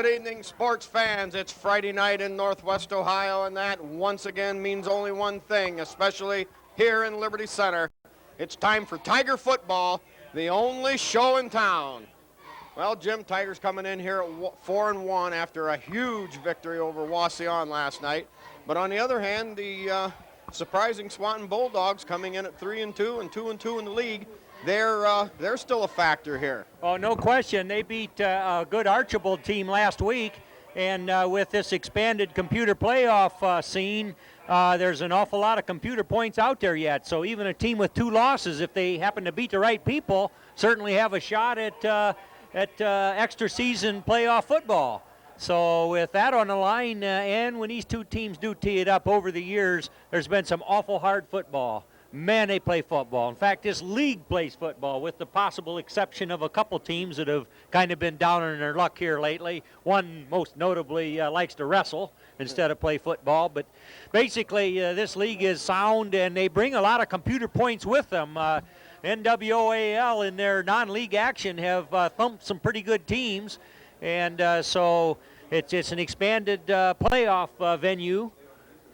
Good evening, sports fans. It's Friday night in Northwest Ohio, and that once again means only one thing, especially here in Liberty Center. It's time for Tiger football, the only show in town. Well, Jim, Tigers coming in here at 4-1 after a huge victory over Wauseon last night. But on the other hand, the surprising Swanton Bulldogs coming in at 3-2 and 2-2 in the league. They're still a factor here. Oh, no question. They beat a good Archibald team last week, and with this expanded computer playoff scene, there's an awful lot of computer points out there yet. So even a team with 2 losses, if they happen to beat the right people, certainly have a shot at extra season playoff football. So with that on the line, and when these two teams do tee it up over the years, there's been some awful hard football. Man, they play football. In fact, this league plays football, with the possible exception of a couple teams that have kind of been down on their luck here lately. One, most notably, likes to wrestle instead of play football. But basically, this league is sound, and they bring a lot of computer points with them. NWOAL, in their non-league action, have thumped some pretty good teams. And so it's an expanded playoff venue.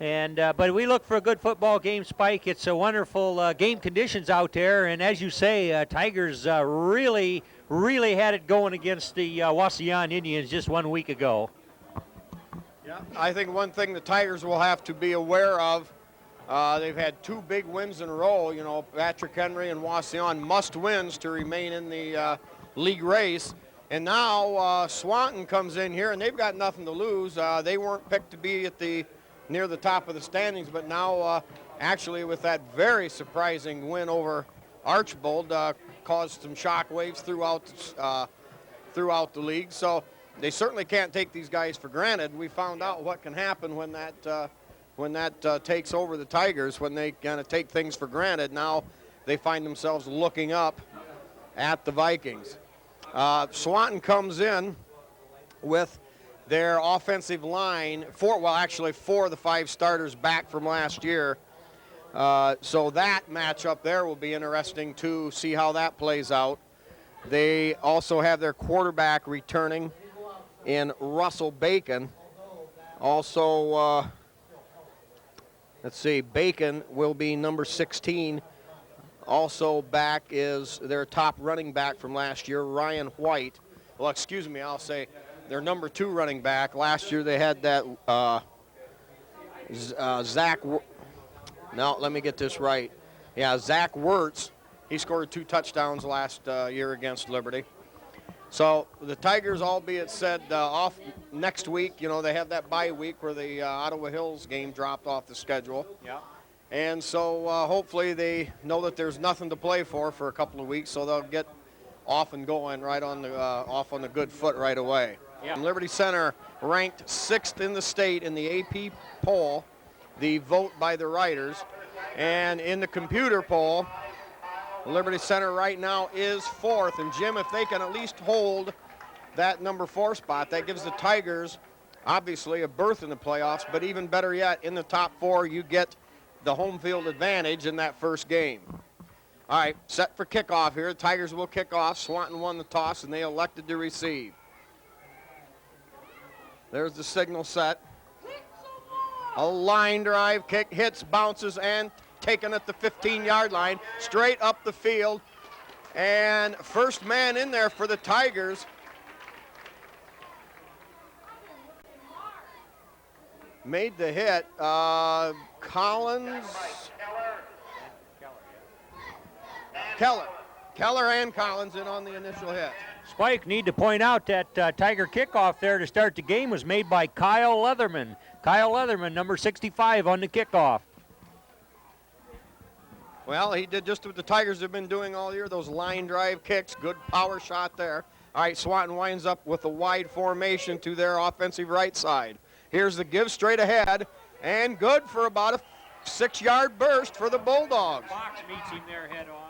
And but we look for a good football game, Spike. It's a wonderful game conditions out there, and as you say, Tigers really had it going against the Wauseon Indians just 1 week ago. Yeah, I think one thing the Tigers will have to be aware of, they've had 2 big wins in a row. You know, Patrick Henry and Wauseon must wins to remain in the league race. And now Swanton comes in here, and they've got nothing to lose. They weren't picked to be at near the top of the standings, but now actually with that very surprising win over Archibald caused some shock waves throughout the league. So they certainly can't take these guys for granted. We found out what can happen when that takes over the Tigers, when they kind of take things for granted. Now they find themselves looking up at the Vikings. Swanton comes in with their offensive line, 4 of the 5 starters back from last year. So that matchup there will be interesting to see how that plays out. They also have their quarterback returning in Russell Bacon. Also, let's see, Bacon will be number 16. Also back is their top running back from last year, Ryan White. Well, excuse me, I'll say their number 2 running back. Last year they had that Zach. Now let me get this right. Yeah, Zach Wirtz. He scored 2 touchdowns last year against Liberty. So the Tigers, albeit said, off next week. You know, they have that bye week where the Ottawa Hills game dropped off the schedule. Yeah. And so hopefully they know that there's nothing to play for a couple of weeks, so they'll get off and going right on the off on the good foot right away. Yeah. Liberty Center ranked 6th in the state in the AP poll, the vote by the writers. And in the computer poll, Liberty Center right now is 4th. And Jim, if they can at least hold that number 4 spot, that gives the Tigers obviously a berth in the playoffs, but even better yet, in the top 4, you get the home field advantage in that first game. All right, set for kickoff here. The Tigers will kick off. Swanton won the toss, and they elected to receive. There's the signal set. A line drive kick, hits, bounces, and taken at the 15-yard line, straight up the field. And first man in there for the Tigers. Made the hit. Collins. Keller and Collins in on the initial hit. Spike, need to point out that Tiger kickoff there to start the game was made by Kyle Leatherman. Kyle Leatherman, number 65 on the kickoff. Well, he did just what the Tigers have been doing all year, those line drive kicks. Good power shot there. All right, Swanton winds up with a wide formation to their offensive right side. Here's the give straight ahead, and good for about a 6-yard burst for the Bulldogs. Fox meets him there head on.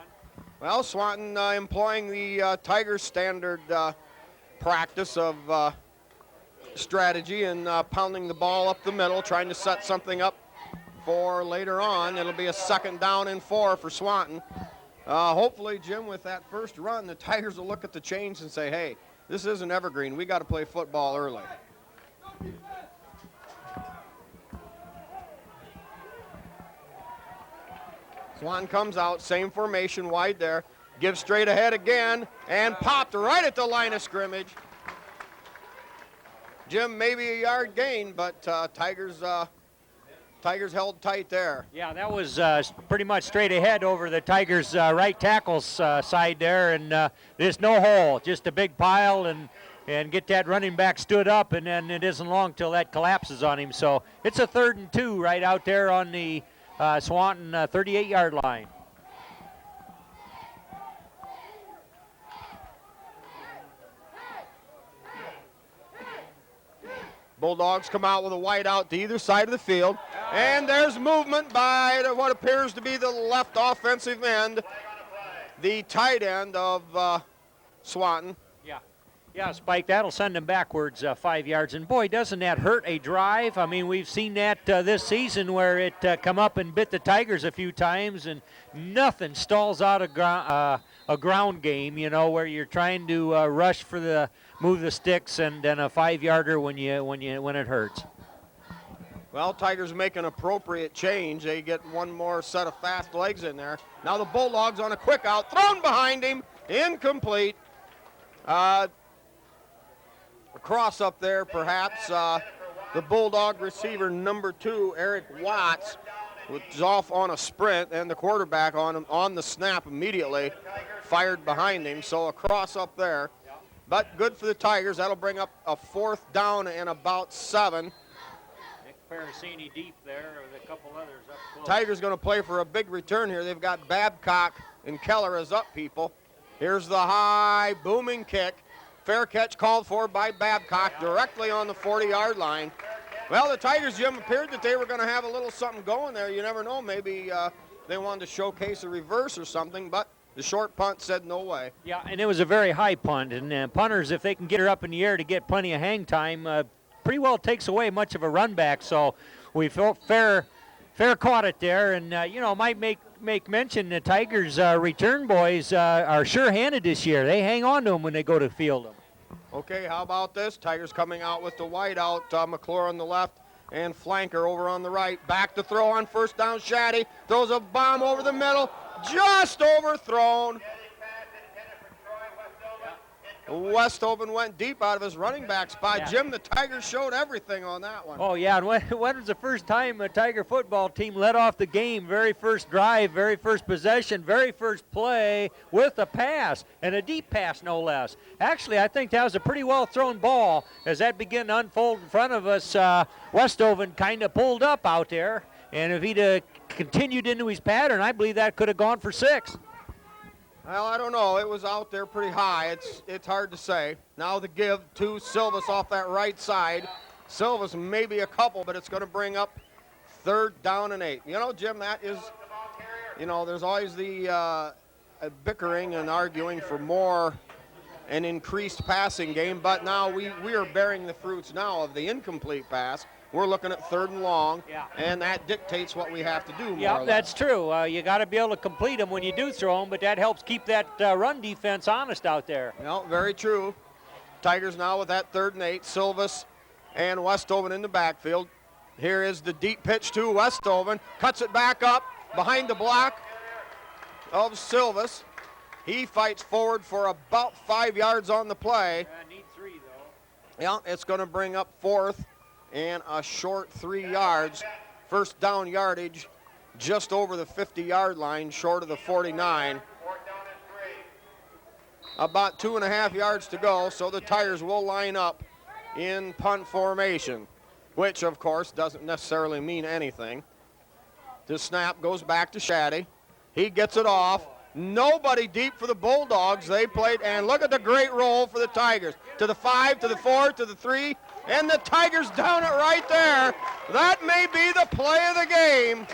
Well, Swanton employing the Tigers' standard practice of strategy and pounding the ball up the middle, trying to set something up for later on. It'll be a 2nd down and 4 for Swanton. Hopefully, Jim, with that first run, the Tigers will look at the chains and say, hey, This isn't evergreen. We got to play football early. Swanton comes out, same formation, wide there. Gives straight ahead again, and popped right at the line of scrimmage. Jim, maybe a yard gain, but Tigers held tight there. Yeah, that was pretty much straight ahead over the Tigers' right tackle's side there, and there's no hole, just a big pile, and get that running back stood up, and then it isn't long till that collapses on him. So it's a 3rd and 2 right out there on the Swanton 38-yard line. Bulldogs come out with a wide out to either side of the field. And there's movement by what appears to be the left offensive end, the tight end of Swanton. Yeah, Spike, that'll send him backwards 5 yards. And, boy, doesn't that hurt a drive? I mean, we've seen that this season where it come up and bit the Tigers a few times, and nothing stalls out a ground game, you know, where you're trying to rush for move the sticks, and then a 5-yarder when it hurts. Well, Tigers make an appropriate change. They get one more set of fast legs in there. Now the Bulldogs on a quick out, thrown behind him, incomplete. A cross up there, perhaps. The Bulldog receiver number 2, Eric Watts, was off on a sprint, and the quarterback on the snap immediately fired behind him. So a cross up there. But good for the Tigers. That'll bring up a 4th down and about 7. Nick Parasini deep there with a couple others up close. Tigers going to play for a big return here. They've got Babcock and Keller as up people. Here's the high booming kick. Fair catch called for by Babcock directly on the 40-yard line. Well, the Tigers, Jim, appeared that they were going to have a little something going there. You never know. Maybe they wanted to showcase a reverse or something, but the short punt said no way. Yeah, and it was a very high punt. And punters, if they can get her up in the air to get plenty of hang time, pretty well takes away much of a run back. So we felt fair caught it there. And, might make mention the Tigers' return boys are sure-handed this year. They hang on to them when they go to field them. Okay, how about this? Tigers coming out with the wide out, McClure on the left and flanker over on the right. Back to throw on first down, Shaddy. Throws a bomb over the middle, just overthrown. Westhoven went deep out of his running back spot. Yeah. Jim, the Tigers showed everything on that one. Oh, yeah, and when was the first time a Tiger football team led off the game? Very first drive, very first possession, very first play with a pass, and a deep pass, no less. Actually, I think that was a pretty well-thrown ball. As that began to unfold in front of us, Westhoven kind of pulled up out there, and if he'd continued into his pattern, I believe that could have gone for 6. Well, I don't know. It was out there pretty high. It's hard to say. Now the give to Silvas off that right side. Silvas maybe a couple, but it's going to bring up 3rd down and 8. You know, Jim, that is, there's always the bickering and arguing for more an increased passing game, but now we are bearing the fruits now of the incomplete pass. We're looking at 3rd and long, and that dictates what we have to do. Yeah, that's true. You got to be able to complete them when you do throw them, but that helps keep that run defense honest out there. No, very true. Tigers now with that 3rd and 8. Silvas and Westhoven in the backfield. Here is the deep pitch to Westhoven. Cuts it back up behind the block of Silvas. He fights forward for about 5 yards on the play. Need 3, though. Yeah, it's going to bring up 4th. And a short 3 yards. First down yardage just over the 50-yard line, short of the 49. About 2.5 yards to go, so the Tigers will line up in punt formation, which, of course, doesn't necessarily mean anything. The snap goes back to Shaddy. He gets it off. Nobody deep for the Bulldogs. They played, and look at the great roll for the Tigers. To the 5, to the 4, to the 3, and the Tigers down it right there. That may be the play of the game.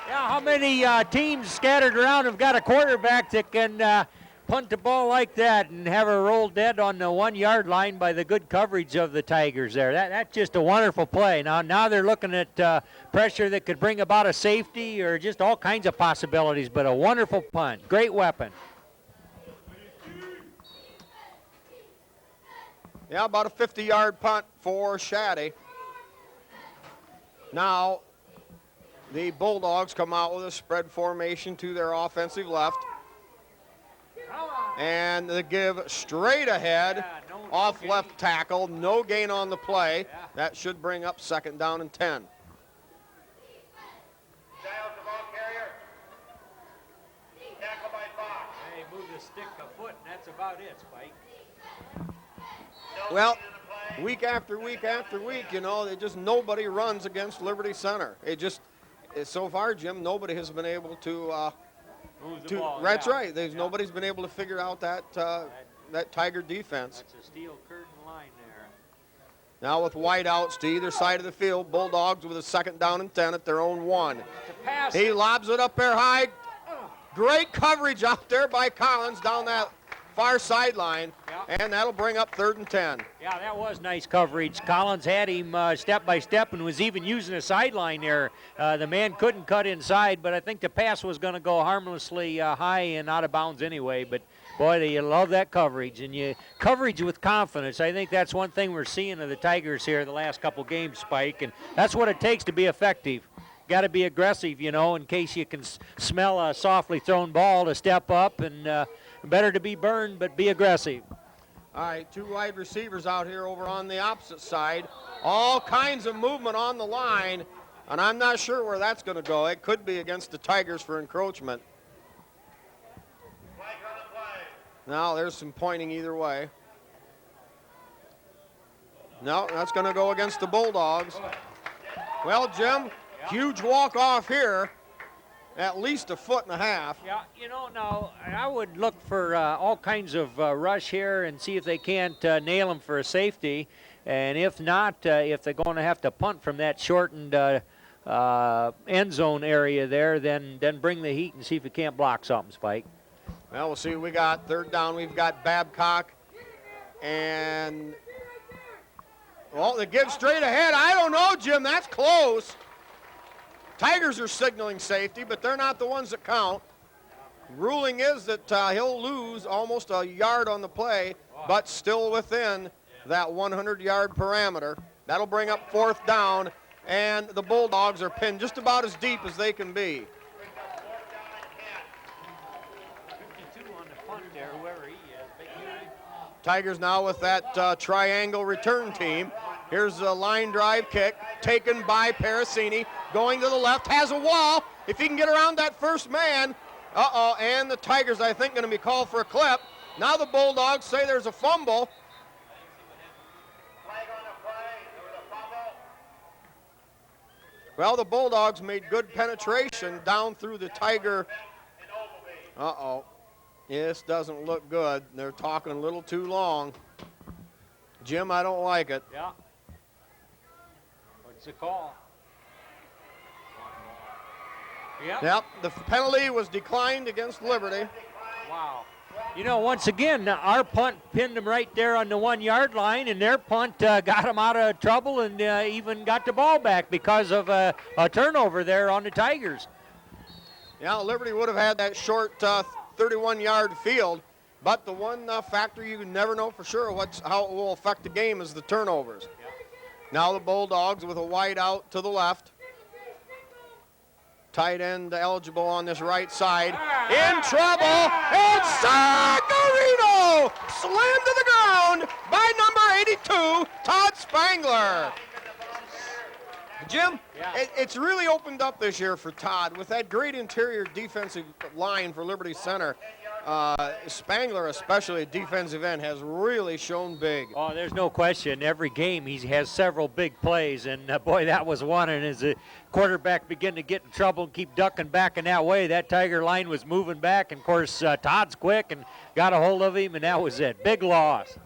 Yeah, how many teams scattered around have got a quarterback that can punt the ball like that and have her roll dead on the 1-yard line by the good coverage of the Tigers there? That's just a wonderful play. Now they're looking at pressure that could bring about a safety or just all kinds of possibilities, but a wonderful punt. Great weapon. Yeah, about a 50-yard punt for Shaddy. Now, the Bulldogs come out with a spread formation to their offensive left. And they give straight ahead off left tackle. No gain on the play. That should bring up 2nd down and 10. Hey, move the stick a foot, and that's about it, Spike. Well, week after week after week, you know, nobody runs against Liberty Center. So far, Jim, nobody has been able to. Move the ball, That's right. Nobody's been able to figure out that Tiger defense. That's a steel curtain line there. Now with wide outs to either side of the field, Bulldogs with a 2nd down and 10 at their own 1. He lobs it up there high. Great coverage out there by Collins down that far sideline, and that'll bring up 3rd and 10. Yeah, that was nice coverage. Collins had him step by step and was even using a sideline there. The man couldn't cut inside, but I think the pass was going to go harmlessly high and out of bounds anyway. But boy, you love that coverage, and coverage with confidence. I think that's one thing we're seeing of the Tigers here the last couple games, Spike, and that's what it takes to be effective. Got to be aggressive, you know, in case you can smell a softly thrown ball to step up, and better to be burned, but be aggressive. All right, 2 wide receivers out here over on the opposite side. All kinds of movement on the line, and I'm not sure where that's going to go. It could be against the Tigers for encroachment. Now, there's some pointing either way. No, that's going to go against the Bulldogs. Well, Jim, huge walk-off here. At least a 1.5 feet. Yeah, you know, now I would look for all kinds of rush here and see if they can't nail him for a safety. And if not, if they're going to have to punt from that shortened end zone area there, then bring the heat and see if you can't block something, Spike. Well, we'll see what we got. 3rd down, we've got Babcock. And, well, they give straight ahead. I don't know, Jim, that's close. Tigers are signaling safety, but they're not the ones that count. Ruling is that he'll lose almost a yard on the play, but still within that 100-yard parameter. That'll bring up 4th down, and the Bulldogs are pinned just about as deep as they can be. 52 on the punt there, whoever he is. Big guy. Tigers now with that triangle return team. Here's a line drive kick taken by Parasini. Going to the left, has a wall. If he can get around that first man, and the Tigers, I think, going to be called for a clip. Now the Bulldogs say there's a fumble. Well, the Bulldogs made good penetration down through the Tiger. This doesn't look good. They're talking a little too long. Jim, I don't like it. Yeah. What's the call? Yep, the penalty was declined against Liberty. Wow. You know, once again, our punt pinned them right there on the 1-yard line, and their punt got them out of trouble and even got the ball back because of a turnover there on the Tigers. Yeah, Liberty would have had that short 31-yard field, but the one factor you never know for sure how it will affect the game is the turnovers. Yeah. Now the Bulldogs with a wide out to the left. Tight end eligible on this right side. In trouble, and Sagarino slammed to the ground by number 82, Todd Spangler. Jim, it's really opened up this year for Todd with that great interior defensive line for Liberty Center. Spangler, especially at defensive end, has really shown big. Oh, there's no question. Every game he has several big plays, and boy, that was one. And as the quarterback began to get in trouble and keep ducking back in that way, that Tiger line was moving back. And of course, Todd's quick and got a hold of him, and that was it. Big loss.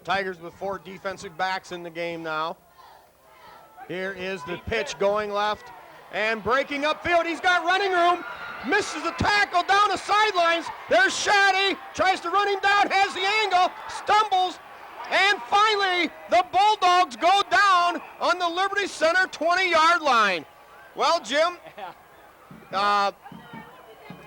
Tigers with 4 defensive backs in the game now. Here is the pitch going left and breaking upfield. He's got running room. Misses the tackle down the sidelines. There's Shaddy. Tries to run him down. Has the angle. Stumbles. And finally, the Bulldogs go down on the Liberty Center 20-yard line. Well, Jim,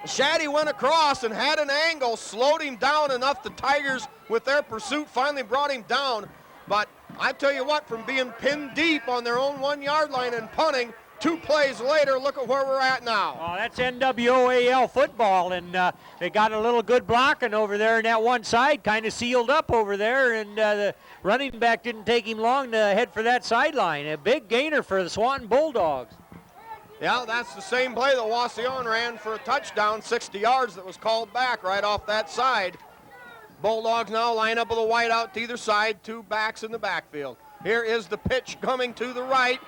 Shaddy went across and had an angle, slowed him down enough. The Tigers, with their pursuit, finally brought him down. But I tell you what, from being pinned deep on their own 1 yard line and punting, 2 plays later, look at where we're at now. Oh, that's NWOAL football, and they got a little good blocking over there, and that one side kind of sealed up over there, and the running back didn't take him long to head for that sideline. A big gainer for the Swanton Bulldogs. Yeah, that's the same play that Wauseon ran for a touchdown, 60 yards, that was called back right off that side. Bulldogs now line up with a wide out to either side, 2 backs in the backfield. Here is the pitch coming to the right.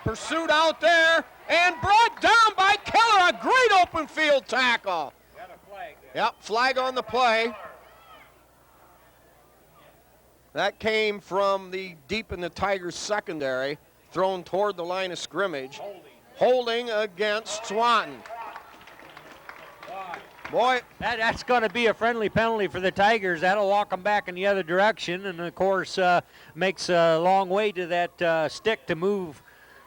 Pursued out there and brought down by Keller. A great open field tackle. Got a flag there. Yep, flag on the play. That came from the deep in the Tigers secondary, thrown toward the line of scrimmage. Holding against Swanton. Boy, that's going to be a friendly penalty for the Tigers. That'll walk them back in the other direction, and of course makes a long way to that stick to move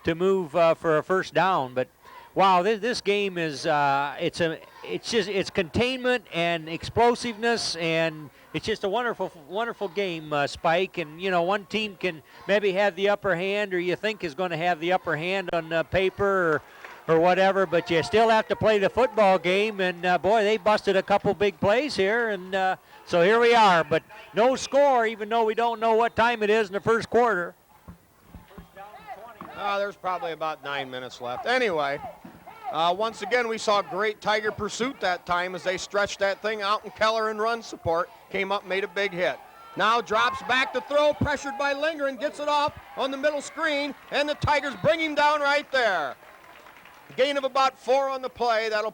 for a first down. But wow, this game is it's containment and explosiveness, and it's just a wonderful game, Spike. And you know, one team can maybe have the upper hand, or you think is going to have the upper hand on paper or whatever, but you still have to play the football game. And boy, they busted a couple big plays here, and so here we are. But no score, even though we don't know what time it is in the first quarter. there's probably about 9 minutes left. Anyway, once again, we saw great Tiger pursuit that time as they stretched that thing out, and Keller in run support came up, made a big hit. Now drops back to throw, pressured by Lindgren, gets it off on the middle screen, and the Tigers bring him down right there. Gain of about 4 on the play. That'll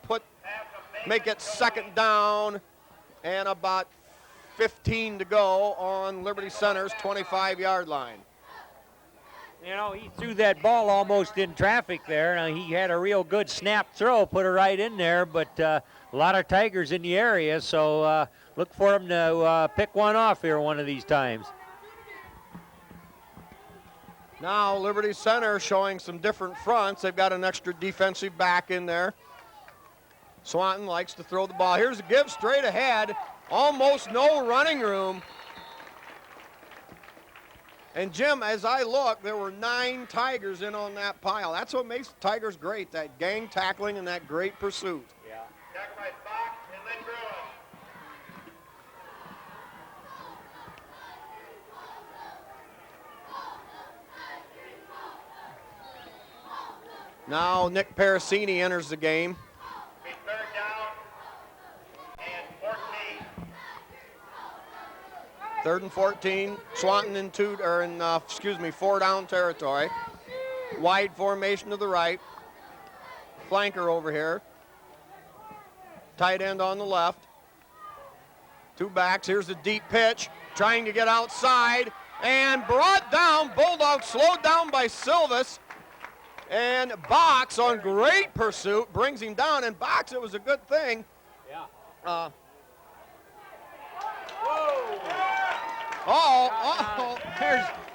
make it second down and about 15 to go on Liberty Center's 25-yard line. You know, he threw that ball almost in traffic there. He had a real good snap throw, put it right in there, but a lot of Tigers in the area, so look for him to pick one off here one of these times. Now Liberty Center showing some different fronts. They've got an extra defensive back in there. Swanton likes to throw the ball. Here's a give straight ahead. Almost no running room. And Jim, as I look, there were 9 Tigers in on that pile. That's what makes the Tigers great, that gang tackling and that great pursuit. Yeah. Tackle by Bach and Lindgren. Now Nick Parasini enters the game. Be third down and 14. 3rd and 14. Swanton in 4 down territory. Wide formation to the right. Flanker over here. Tight end on the left. 2 backs. Here's the deep pitch. Trying to get outside and brought down. Bulldogs slowed down by Silvis. And Box on great pursuit brings him down. And Box, it was a good thing. Yeah.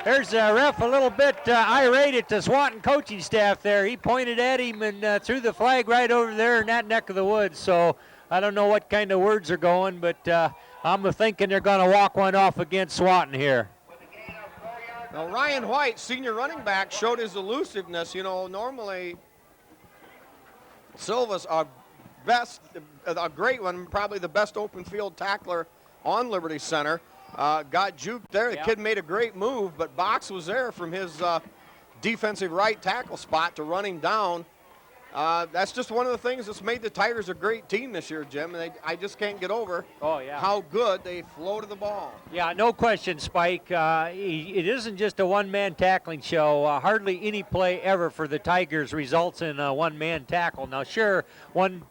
There's the ref a little bit irate at the Swanton coaching staff there. He pointed at him and threw the flag right over there in that neck of the woods. So I don't know what kind of words are going, but I'm thinking they're going to walk one off against Swanton here. Now Ryan White, senior running back, showed his elusiveness. You know, normally Silva's a great one, probably the best open field tackler on Liberty Center. Got juked there. The kid made a great move, but Box was there from his defensive right tackle spot to run him down. That's just one of the things that's made the Tigers a great team this year, Jim. And I just can't get over how good they floated the ball. Yeah, no question, Spike. It isn't just a one-man tackling show. Hardly any play ever for the Tigers results in a one-man tackle. Now, sure, one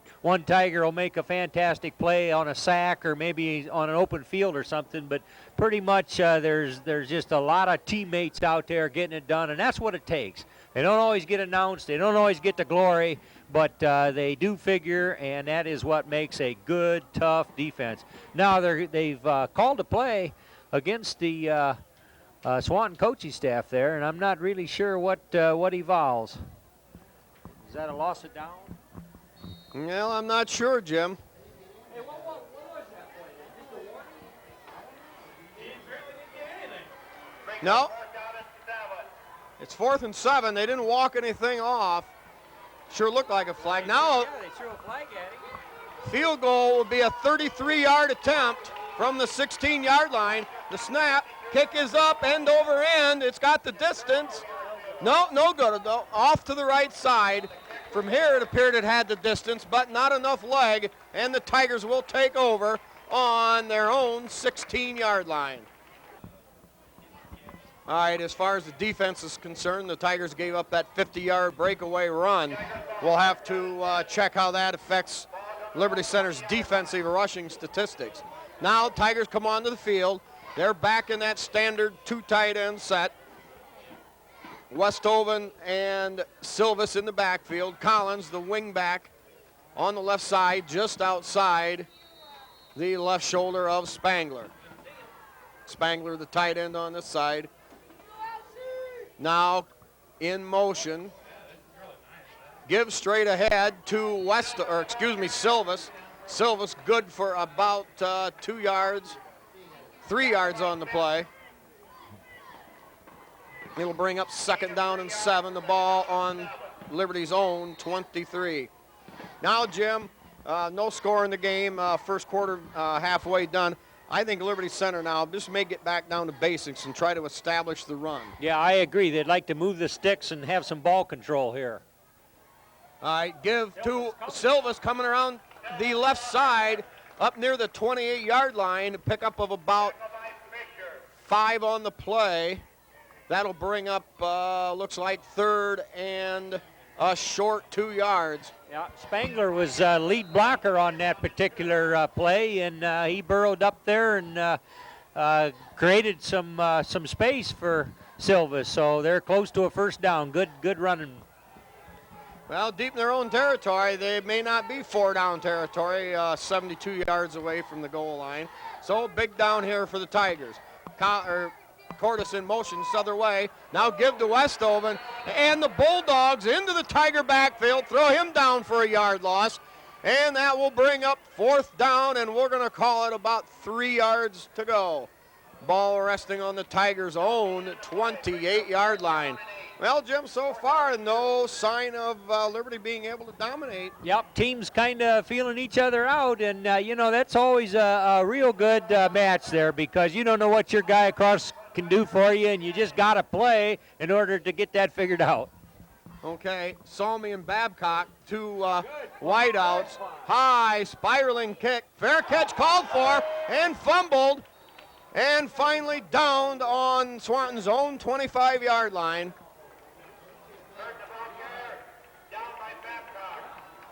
Tiger will make a fantastic play on a sack or maybe on an open field or something, but pretty much there's just a lot of teammates out there getting it done, and that's what it takes. They don't always get announced, they don't always get the glory, but they do figure, and that is what makes a good, tough defense. Now they've called a play against the Swanton coaching staff there, and I'm not really sure what evolves. Is that a loss of down? Well, I'm not sure, Jim. Hey, what was that play? Just a warning? He didn't get anything. No, Fourth down and 7. it's 4th and 7. They didn't walk anything off. Sure looked like a flag. Now, Yeah, they threw a flag at him. field goal will be a 33-yard attempt from the 16-yard line. The snap, kick is up, end over end. It's got the distance. No good though. Off to the right side. From here, it appeared it had the distance, but not enough leg, and the Tigers will take over on their own 16-yard line. All right, as far as the defense is concerned, the Tigers gave up that 50-yard breakaway run. We'll have to check how that affects Liberty Center's defensive rushing statistics. Now, Tigers come onto the field. They're back in that standard 2 tight end set. Westhoven and Silvis in the backfield. Collins, the wing back, on the left side, just outside the left shoulder of Spangler. Spangler, the tight end on this side. Now in motion. Gives straight ahead to Silvis. Silvis good for about 2 yards, 3 yards on the play. It'll bring up 2nd down and 7. The ball on Liberty's own 23. Now, Jim, no score in the game. First quarter halfway done. I think Liberty Center now just may get back down to basics and try to establish the run. Yeah, I agree. They'd like to move the sticks and have some ball control here. All right, give to Silvis coming around the left side up near the 28-yard line. A pickup of about 5 on the play. That'll bring up, looks like 3rd and a short 2 yards. Yeah, Spangler was lead blocker on that particular play, and he burrowed up there and created some space for Silvis. So they're close to a first down. Good running. Well, deep in their own territory, they may not be 4 down territory, 72 yards away from the goal line. So big down here for the Tigers. Cordes in motion this other way. Now give to Westhoven, and the Bulldogs into the Tiger backfield, throw him down for a yard loss, and that will bring up 4th down, and we're going to call it about 3 yards to go. Ball resting on the Tigers' own 28-yard line. Well, Jim, so far no sign of Liberty being able to dominate. Yep, teams kind of feeling each other out, and that's always a real good match there, because you don't know what your guy across can do for you, and you just got to play in order to get that figured out. Okay, Salmi and Babcock, 2 wideouts. High, spiraling kick. Fair catch called for and fumbled, and finally downed on Swanton's own 25-yard line.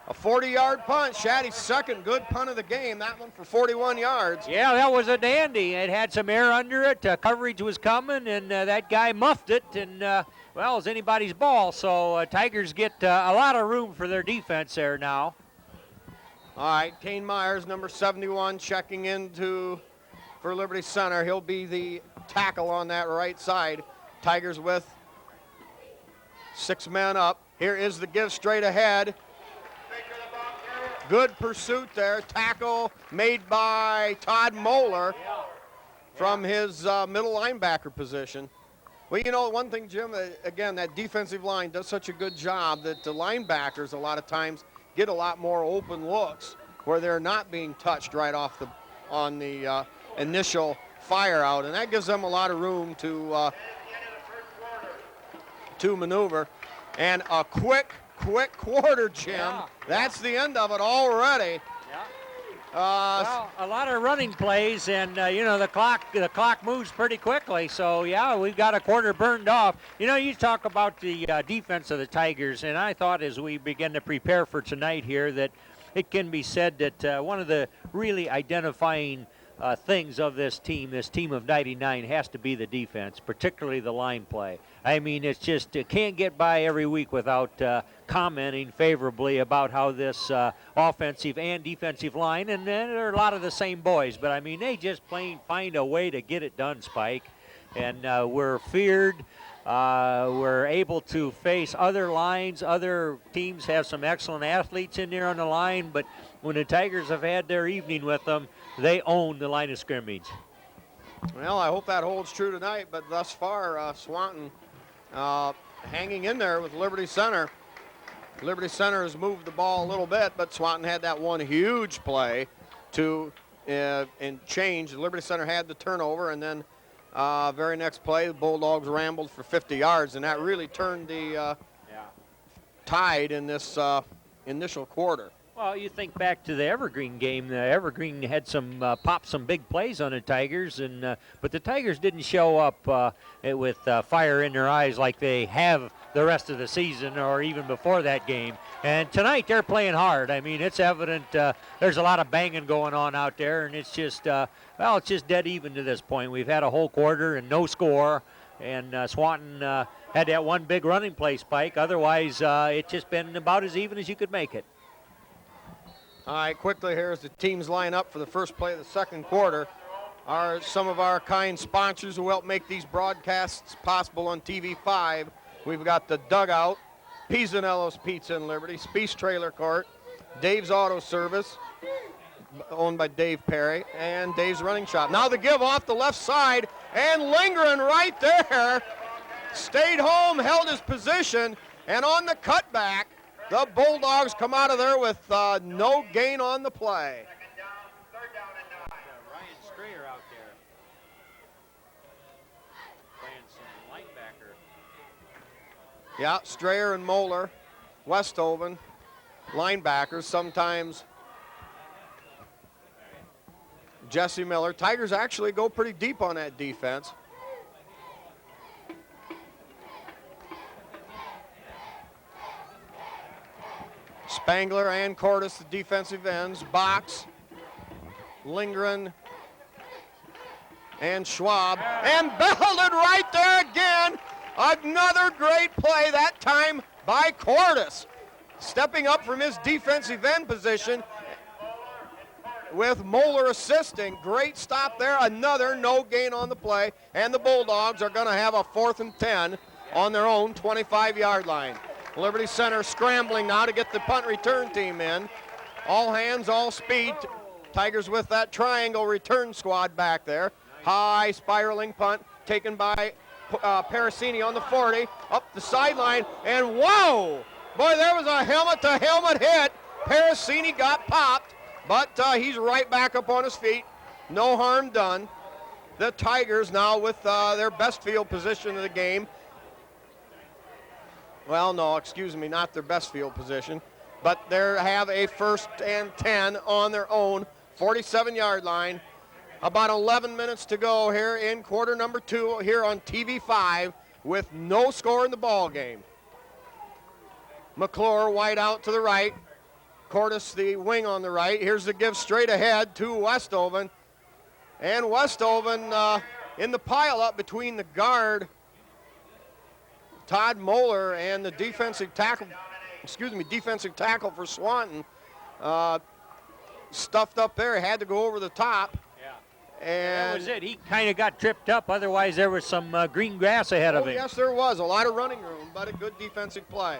A 40-yard punt. Shaddy's second good punt of the game. That one for 41 yards. Yeah, that was a dandy. It had some air under it. Coverage was coming, and that guy muffed it. And, well, it's anybody's ball. So Tigers get a lot of room for their defense there now. All right, Kane Myers, number 71, checking into for Liberty Center. He'll be the tackle on that right side. Tigers with 6 men up. Here is the give straight ahead. Good pursuit there. Tackle made by Todd Moeller from his middle linebacker position. Well, you know, one thing, Jim, again, that defensive line does such a good job that the linebackers a lot of times get a lot more open looks where they're not being touched right off on the initial fire out, and that gives them a lot of room to maneuver. And a quick quarter, Jim. Yeah. That's the end of it already. Yeah. Well, a lot of running plays, and the clock moves pretty quickly. So yeah, we've got a quarter burned off. You talk about the defense of the Tigers, and I thought as we begin to prepare for tonight here that it can be said that one of the really identifying things of this team of 99, has to be the defense, particularly the line play. I mean, it's just can't get by every week without commenting favorably about how this offensive and defensive line, and there are a lot of the same boys, but I mean, they just find a way to get it done, Spike. And we're feared. We're able to face other lines. Other teams have some excellent athletes in there on the line, but when the Tigers have had their evening with them, they own the line of scrimmage. Well, I hope that holds true tonight, but thus far, Swanton hanging in there with Liberty Center. Liberty Center has moved the ball a little bit, but Swanton had that one huge play to and change. Liberty Center had the turnover, and then very next play, the Bulldogs rambled for 50 yards, and that really turned the tide in this initial quarter. Well, you think back to the Evergreen game. The Evergreen had some popped some big plays on the Tigers, and but the Tigers didn't show up with fire in their eyes like they have the rest of the season or even before that game. And tonight they're playing hard. I mean, it's evident there's a lot of banging going on out there, and it's just well, it's just dead even to this point. We've had a whole quarter and no score, and Swanton had that one big running play spike. Otherwise, it's just been about as even as you could make it. All right, quickly here as the teams line up for the first play of the second quarter are some of our kind sponsors who help make these broadcasts possible on TV5. We've got the Dugout, Pisanello's Pizza in Liberty, Speece Trailer Court, Dave's Auto Service, owned by Dave Perry, and Dave's Running Shop. Now the give off the left side, and Lindgren right there stayed home, held his position, and on the cutback, the Bulldogs come out of there with no gain on the play. Second down, third down and 9. Ryan Strayer out there playing some linebacker. Yeah, Strayer and Moeller, Westhoven, linebackers, sometimes Jesse Miller. Tigers actually go pretty deep on that defense. Spangler and Cordes, the defensive ends. Box, Lindgren, and Schwab. And belted right there again. Another great play, that time by Cordes. Stepping up from his defensive end position with Moeller assisting. Great stop there. Another no gain on the play. And the Bulldogs are going to have a 4th and 10 on their own 25-yard line. Liberty Center scrambling now to get the punt return team in. All hands, all speed. Tigers with that triangle return squad back there. High spiraling punt taken by Parasini on the 40, up the sideline, and whoa! Boy, there was a helmet-to-helmet hit. Parasini got popped, but he's right back up on his feet. No harm done. The Tigers now with their best field position of the game. Well, no, excuse me, not their best field position, but they have a 1st and 10 on their own 47-yard line. About 11 minutes to go here in quarter number 2 here on TV5 with no score in the ball game. McClure wide out to the right. Cordes the wing on the right. Here's the give straight ahead to Westhoven. And Westhoven in the pileup between the guard Todd Moeller and the defensive tackle for Swanton stuffed up there, had to go over the top. Yeah. And that was it. He kind of got tripped up. Otherwise, there was some green grass ahead of him. Yes, there was. A lot of running room, but a good defensive play.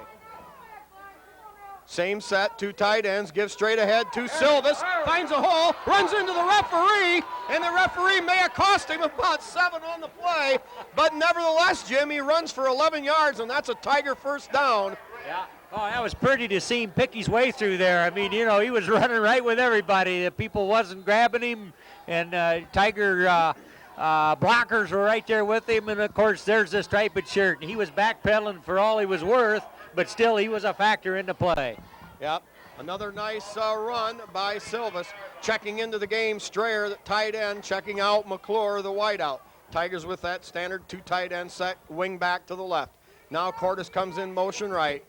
Same set, 2 tight ends, give straight ahead to Silvis, finds a hole, runs into the referee, and the referee may have cost him about 7 on the play, but nevertheless, Jim, he runs for 11 yards, and that's a Tiger 1st down. Yeah. Oh, that was pretty to see him pick his way through there. I mean, you know, he was running right with everybody. The people wasn't grabbing him, and Tiger blockers were right there with him, and of course, there's the striped shirt, and he was backpedaling for all he was worth, but still he was a factor in the play. Yep, another nice run by Silvis. Checking into the game, Strayer, the tight end, checking out McClure, the wideout. Tigers with that standard 2 tight end set, wing back to the left. Now Cordes comes in motion right.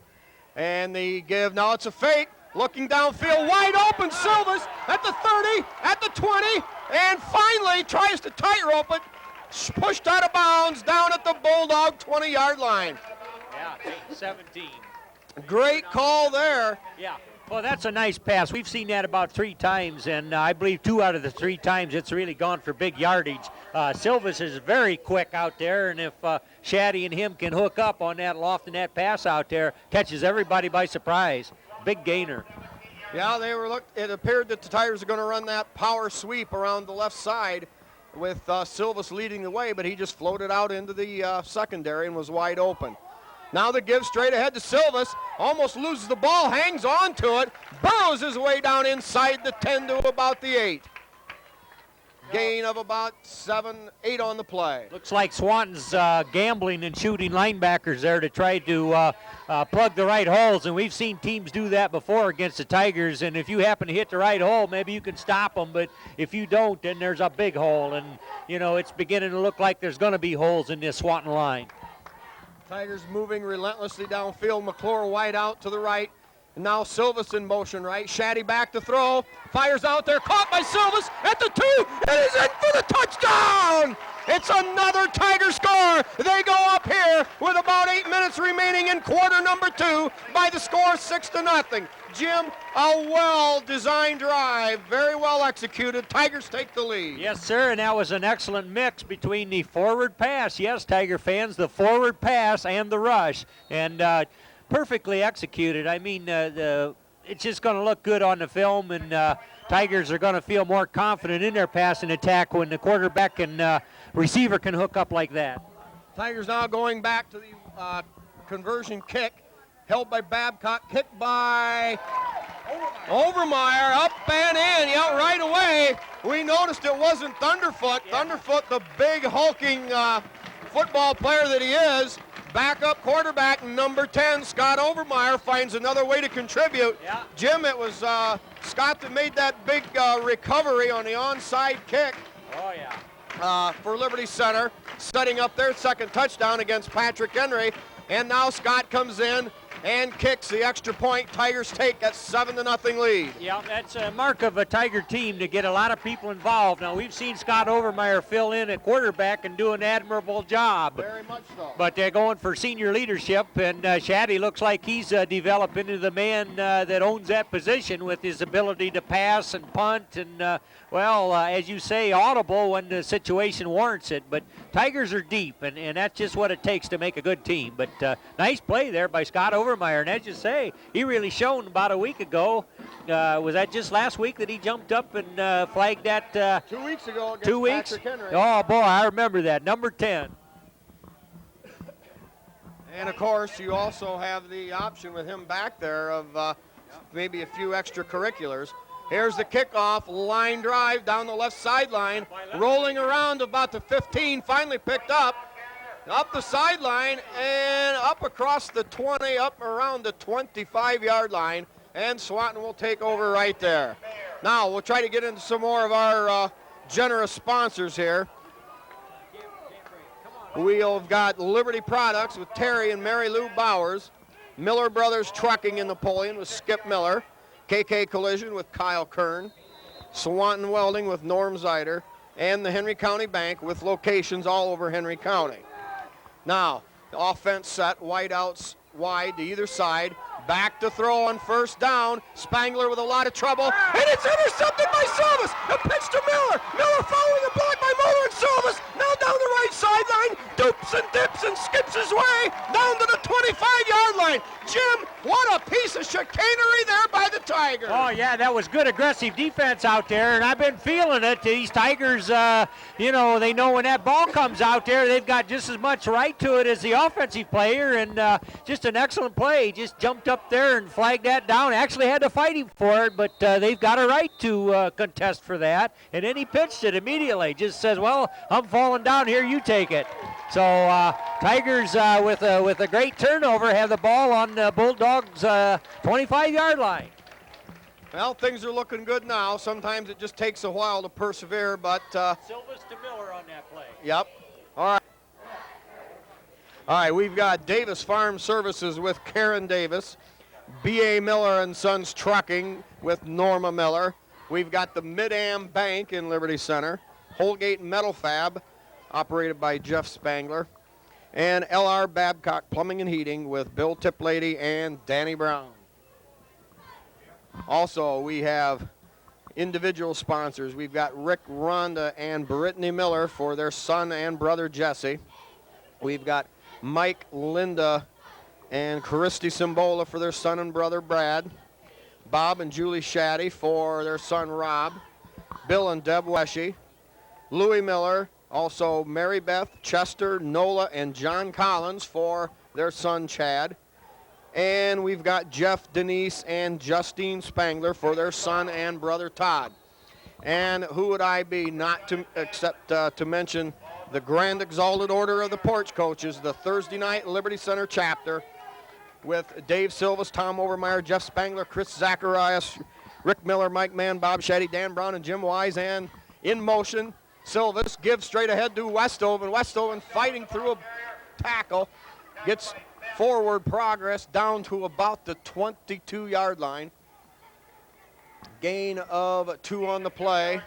And the give, now it's a fake, looking downfield, wide open, Silvis at the 30, at the 20, and finally tries to tightrope it, pushed out of bounds down at the Bulldog 20-yard line. Yeah, 17. Great call there. Yeah. Well, that's a nice pass. We've seen that about 3 times, and I believe 2 out of the 3 times it's really gone for big yardage. Silvis is very quick out there, and if Shaddy and him can hook up on that loft and that pass out there, catches everybody by surprise. Big gainer. Yeah, it appeared that the Tigers are going to run that power sweep around the left side, with Silvas leading the way, but he just floated out into the secondary and was wide open. Now the give straight ahead to Silvas, almost loses the ball, hangs on to it, burrows his way down inside the 10 to about the 8. Gain of about 7, 8 on the play. Looks like Swanton's gambling and shooting linebackers there to try to plug the right holes, and we've seen teams do that before against the Tigers, and if you happen to hit the right hole, maybe you can stop them, but if you don't, then there's a big hole, and, you know, it's beginning to look like there's going to be holes in this Swanton line. Tigers moving relentlessly downfield. McClure wide out to the right. And now Silvas in motion right. Shaddy back to throw. Fires out there. Caught by Silvas at the 2. And he's in for the touchdown. It's another Tiger score. They go up here with about 8 minutes remaining in quarter number 2 by the score 6-0. Jim, a well-designed drive, very well executed. Tigers take the lead. Yes, sir, and that was an excellent mix between the forward pass, yes, Tiger fans, the forward pass and the rush, and perfectly executed. I mean, it's just going to look good on the film, and Tigers are going to feel more confident in their passing attack when the quarterback and receiver can hook up like that. Tigers now going back to the conversion kick. Held by Babcock, kicked by Overmeyer, up and in, yeah, right away. We noticed it wasn't Thunderfoot. Yeah. Thunderfoot, the big hulking football player that he is, backup quarterback number 10, Scott Overmeyer, finds another way to contribute. Yeah. Jim, it was Scott that made that big recovery on the onside kick. Oh, yeah. For Liberty Center, setting up their second touchdown against Patrick Henry. And now Scott comes in and kicks the extra point. Tigers take that 7-0 lead. Yeah, that's a mark of a Tiger team to get a lot of people involved. Now, we've seen Scott Overmeyer fill in at quarterback and do an admirable job. Very much so. But they're going for senior leadership, and Shaddy looks like he's developed into the man that owns that position with his ability to pass and punt and, as you say, audible when the situation warrants it. But Tigers are deep, and that's just what it takes to make a good team. But nice play there by Scott Overmeyer. And as you say, he really shone about a week ago. Was that just last week that he jumped up and flagged that? 2 weeks ago against 2 weeks? Patrick Henry. Oh, boy, I remember that. Number 10. And, of course, you also have the option with him back there of maybe a few extracurriculars. Here's the kickoff, line drive down the left sideline, rolling around about the 15, finally picked up the sideline and up across the 20, up around the 25-yard line, and Swanton will take over right there. Now, we'll try to get into some more of our generous sponsors here. We've got Liberty Products with Terry and Mary Lou Bowers, Miller Brothers Trucking in Napoleon with Skip Miller, KK Collision with Kyle Kern, Swanton Welding with Norm Zeider, and the Henry County Bank with locations all over Henry County. Now, the offense set, wideouts wide to either side. Back to throw on first down. Spangler with a lot of trouble. And it's intercepted by Silvas. A pitch to Miller. Miller following a block by Muller and Silvas. Now down the right sideline. Dupes and dips and skips his way down to the 25-yard line. Jim, what a piece of chicanery there by the Tigers. Oh, yeah, that was good aggressive defense out there, and I've been feeling it. These Tigers, they know when that ball comes out there, they've got just as much right to it as the offensive player, and just an excellent play. Just jumped up there and flagged that down. Actually had to fight him for it, but they've got a right to contest for that, and then he pitched it immediately. Just says, well, I'm falling down here, you take it. So Tigers with a great turnover have the ball on Bulldogs' 25-yard line. Well, things are looking good now. Sometimes it just takes a while to persevere, but Silvas to Miller on that play. Yep. All right, we've got Davis Farm Services with Karen Davis, B.A. Miller and Sons Trucking with Norma Miller. We've got the Mid-Am Bank in Liberty Center, Holgate Metal Fab, operated by Jeff Spangler, and L.R. Babcock Plumbing and Heating with Bill Tiplady and Danny Brown. Also, we have individual sponsors. We've got Rick Rhonda and Brittany Miller for their son and brother Jesse. We've got Mike, Linda, and Christy Simbola for their son and brother Brad. Bob and Julie Shaddy for their son Rob. Bill and Deb Weshy. Louis Miller, also Mary Beth, Chester, Nola, and John Collins for their son Chad. And we've got Jeff, Denise, and Justine Spangler for their son and brother Todd. And who would I be not to except to mention the Grand Exalted Order of the Porch Coaches, the Thursday night Liberty Center chapter, with Dave Silvas, Tom Overmeyer, Jeff Spangler, Chris Zacharias, Rick Miller, Mike Mann, Bob Shetty, Dan Brown, and Jim Wise. And in motion, Silvas gives straight ahead to Westoven. Westoven fighting through a tackle, gets forward progress down to about the 22-yard line. Gain of 2 on the play.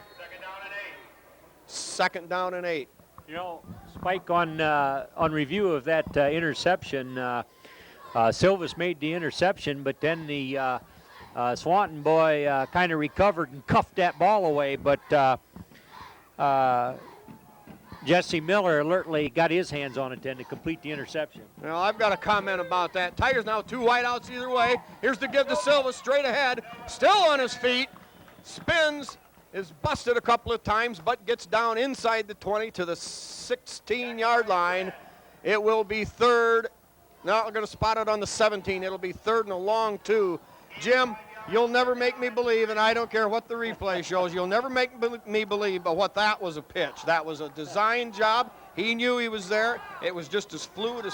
Second down and 8. You know, Spike, on review of that interception, Silvas made the interception, but then the Swanton boy kind of recovered and cuffed that ball away, but Jesse Miller alertly got his hands on it then to complete the interception. Well, I've got a comment about that. Tigers now 2 wideouts either way. Here's the give to Silva straight ahead. Still on his feet. Spins, is busted a couple of times, but gets down inside the 20 to the 16-yard line. It will be third. Now we're going to spot it on the 17. It'll be third and a long 2. Jim, you'll never make me believe, and I don't care what the replay shows, you'll never make me believe, but what that was a pitch. That was a design job. He knew he was there. It was just as fluid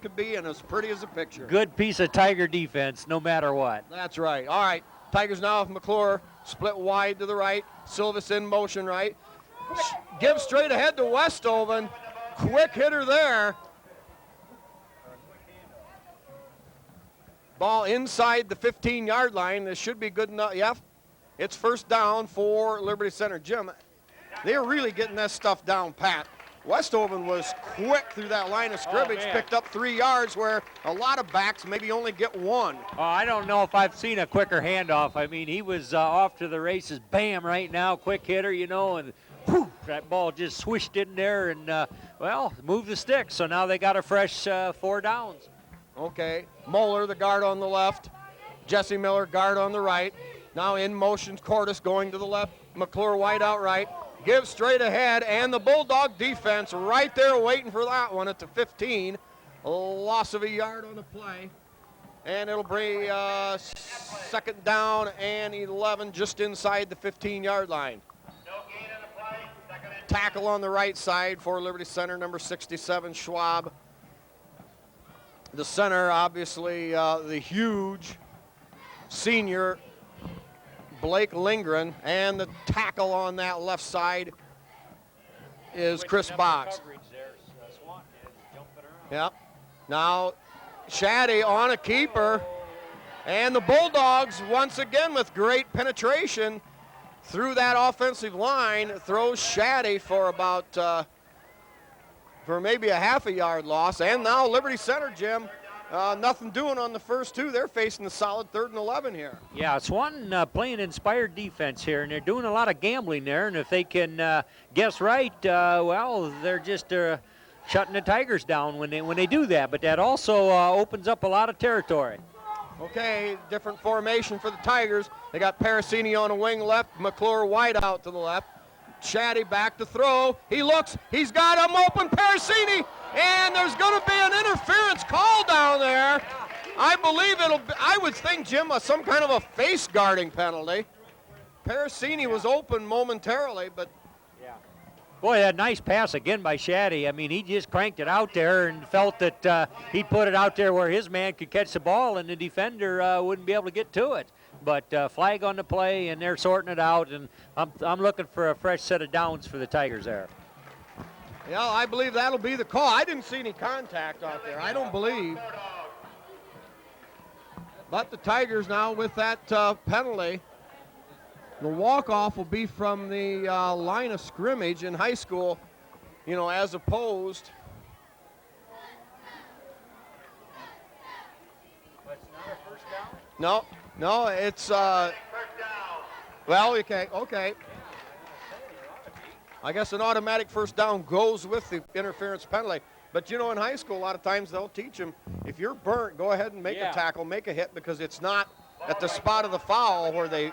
could be and as pretty as a picture. Good piece of Tiger defense, no matter what. That's right. All right. Tigers now with McClure. Split wide to the right. Silvas in motion right. Gives straight ahead to Westoven. Quick hitter there. Ball inside the 15-yard line. This should be good enough. Yep. It's first down for Liberty Center. Jim, they're really getting that stuff down pat. Westoven was quick through that line of scrimmage, picked up 3 yards where a lot of backs maybe only get 1. Oh, I don't know if I've seen a quicker handoff. I mean, he was off to the races, bam, right now, quick hitter, you know, and whew, that ball just swished in there and, well, moved the sticks. So now they got a fresh 4 downs. Okay, Moeller, the guard on the left. Jesse Miller, guard on the right. Now in motion, Cordes going to the left. McClure wide out right. Gives straight ahead, and the Bulldog defense right there waiting for that one at the 15. A loss of a yard on the play. And it'll bring second down and 11 just inside the 15-yard line. No gain on the play. Second and Tackle on the right side for Liberty Center, number 67, Schwab. The center, obviously, the huge senior Blake Lindgren, and the tackle on that left side is Chris Box. Yep. Now, Shaddy on a keeper, and the Bulldogs once again with great penetration through that offensive line throws Shaddy for about for maybe a half a yard loss, and now Liberty Center, Jim. Nothing doing on the first 2. They're facing a solid 3rd and 11 here. Yeah, Swanton playing inspired defense here, and they're doing a lot of gambling there. And if they can guess right, well, they're just shutting the Tigers down when they do that. But that also opens up a lot of territory. Okay, different formation for the Tigers. They got Parasini on a wing left, McClure wide out to the left. Shaddy back to throw. He looks. He's got him open. Parasini. And there's going to be an interference call down there. I believe it'll be, I would think, Jim, some kind of a face guarding penalty. Parasini was open momentarily, but. Yeah. Boy, that nice pass again by Shaddy. I mean, he just cranked it out there and felt that he'd put it out there where his man could catch the ball and the defender wouldn't be able to get to it. But flag on the play, and they're sorting it out, and I'm looking for a fresh set of downs for the Tigers there. Yeah, I believe that'll be the call. I didn't see any contact out there. I don't believe. But the Tigers now with that penalty. The walk-off will be from the line of scrimmage in high school, you know, as opposed. But it's not a first down? No, it's, first down. well, okay. I guess an automatic first down goes with the interference penalty. But, you know, in high school, a lot of times they'll teach them, if you're burnt, go ahead and make a tackle, make a hit, because it's not at the spot of the foul where they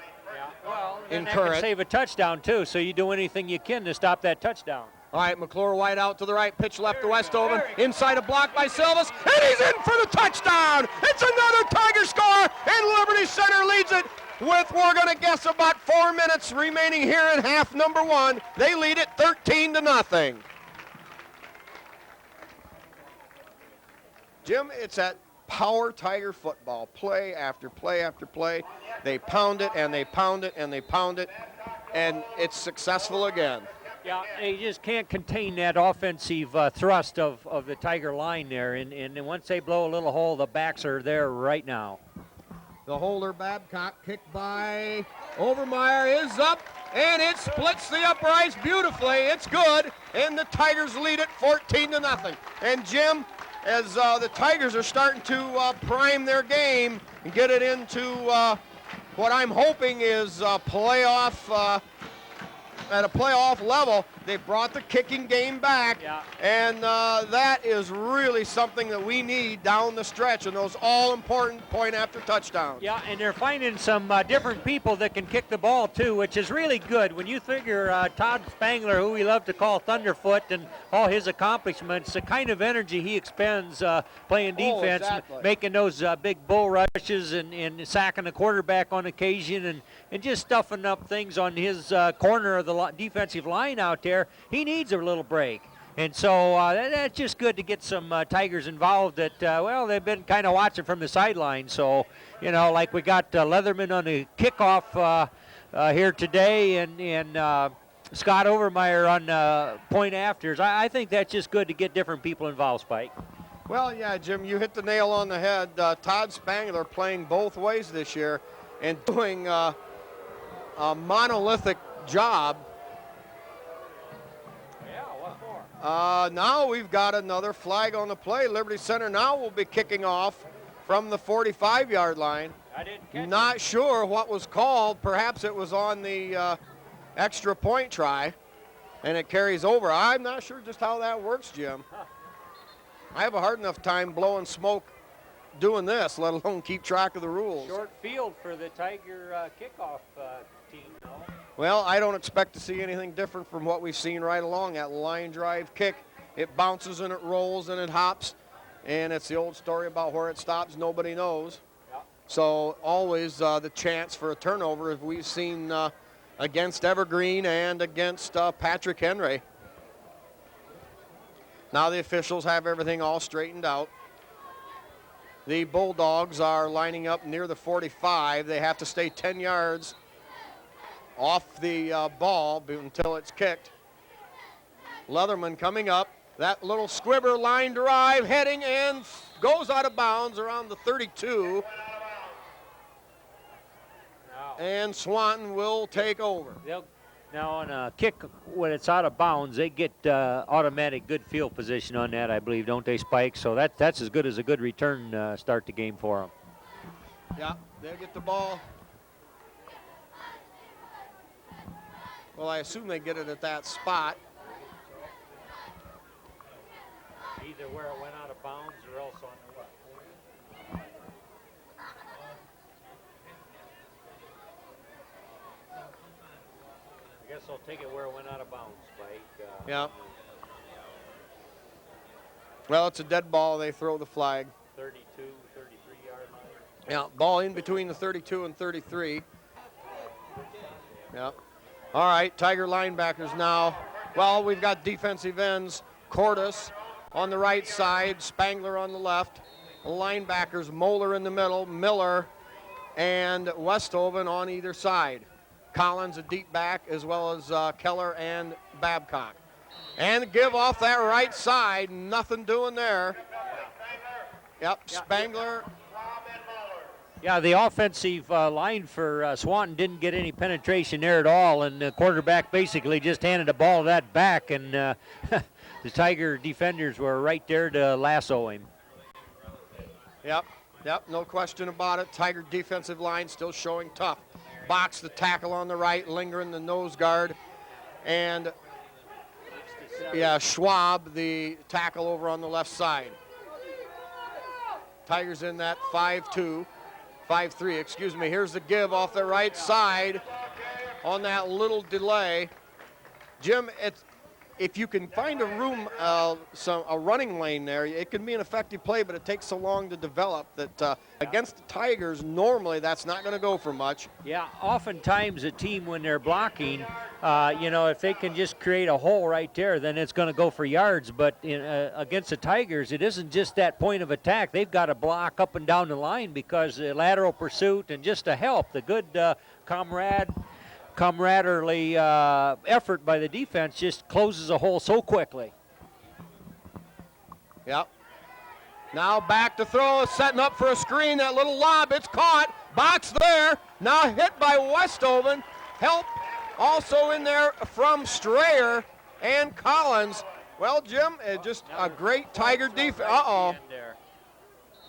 Well, then that incur can it. save a touchdown, too, so you do anything you can to stop that touchdown. All right, McClure wide out to the right, pitch left to Westoven, inside a block by Silvas, and he's in for the touchdown! It's another Tiger score, and Liberty Center leads it with, we're going to guess, about 4 minutes remaining here in half number one. They lead it 13-0. Jim, it's that power Tiger football, play after play after play. They pound it, and they pound it, and they pound it, and it's successful again. Yeah, they just can't contain that offensive thrust of the Tiger line there, and once they blow a little hole, the backs are there right now. The holder, Babcock, kicked by Overmeyer, is up, and it splits the uprights beautifully. It's good, and the Tigers lead it 14-0. And Jim, as the Tigers are starting to prime their game and get it into what I'm hoping is playoff. At a playoff level, they brought the kicking game back, and that is really something that we need down the stretch in those all-important point-after touchdowns. Yeah, and they're finding some different people that can kick the ball, too, which is really good. When you figure Todd Spangler, who we love to call Thunderfoot, and all his accomplishments, the kind of energy he expends playing defense, making those big bull rushes and sacking the quarterback on occasion, and just stuffing up things on his corner of the defensive line out there, he needs a little break. And so that's just good to get some Tigers involved that, well, they've been kind of watching from the sideline. So, you know, like we got Leatherman on the kickoff here today and Scott Overmeyer on point afters. I think that's just good to get different people involved, Spike. Well, yeah, Jim, you hit the nail on the head. Todd Spangler playing both ways this year and doing a monolithic job. Yeah, what for? Now we've got another flag on the play. Liberty Center now will be kicking off from the 45-yard line. I didn't catch Not sure what was called. Perhaps it was on the extra point try, and it carries over. I'm not sure just how that works, Jim. I have a hard enough time blowing smoke doing this, let alone keep track of the rules. Short field for the Tiger kickoff team, no? Well, I don't expect to see anything different from what we've seen right along. That line drive kick, it bounces and it rolls and it hops, and it's the old story about where it stops, nobody knows. Yeah. So always the chance for a turnover, as we've seen against Evergreen and against Patrick Henry. Now the officials have everything all straightened out. The Bulldogs are lining up near the 45. They have to stay 10 yards off the ball until it's kicked. Leatherman coming up. That little squibber line drive heading and goes out of bounds around the 32. And Swanton will take over. Now on a kick, when it's out of bounds, they get automatic good field position on that, I believe, don't they, Spike? So that's as good as a good return start the game for them. Yeah, they'll get the ball. Well, I assume they get it at that spot. Either where it went out of bounds or else on the left. I guess I'll take it where it went out of bounds, Spike. Yeah. Well, it's a dead ball. They throw the flag. 32, 33-yard line. Yeah, ball in between the 32 and 33. Yeah. All right, Tiger linebackers now. Well, we've got defensive ends. Cordes on the right side, Spangler on the left. Linebackers, Moeller in the middle, Miller and Westhoven on either side. Collins a deep back, as well as Keller and Babcock. And give off that right side, nothing doing there. Yep, Spangler. Yeah, the offensive line for Swanton didn't get any penetration there at all, and the quarterback basically just handed the ball to that back, and the Tiger defenders were right there to lasso him. Yep, no question about it. Tiger defensive line still showing tough. Box the tackle on the right, lingering the nose guard, and yeah, Schwab, the tackle over on the left side. Tigers in that 5-3, excuse me. Here's the give off the right side, on that little delay. Jim, if you can find a room, a running lane there, it can be an effective play, but it takes so long to develop that against the Tigers, normally that's not going to go for much. Yeah, oftentimes a team, when they're blocking, if they can just create a hole right there, then it's going to go for yards. But against the Tigers, it isn't just that point of attack. They've got to block up and down the line because the lateral pursuit and just to help, the good camaraderie effort by the defense just closes a hole so quickly. Yep. Now back to throw, setting up for a screen. That little lob, it's caught. Box there. Now hit by Westhoven. Help also in there from Strayer and Collins. Well, Jim, just a great Tiger defense. Uh-oh.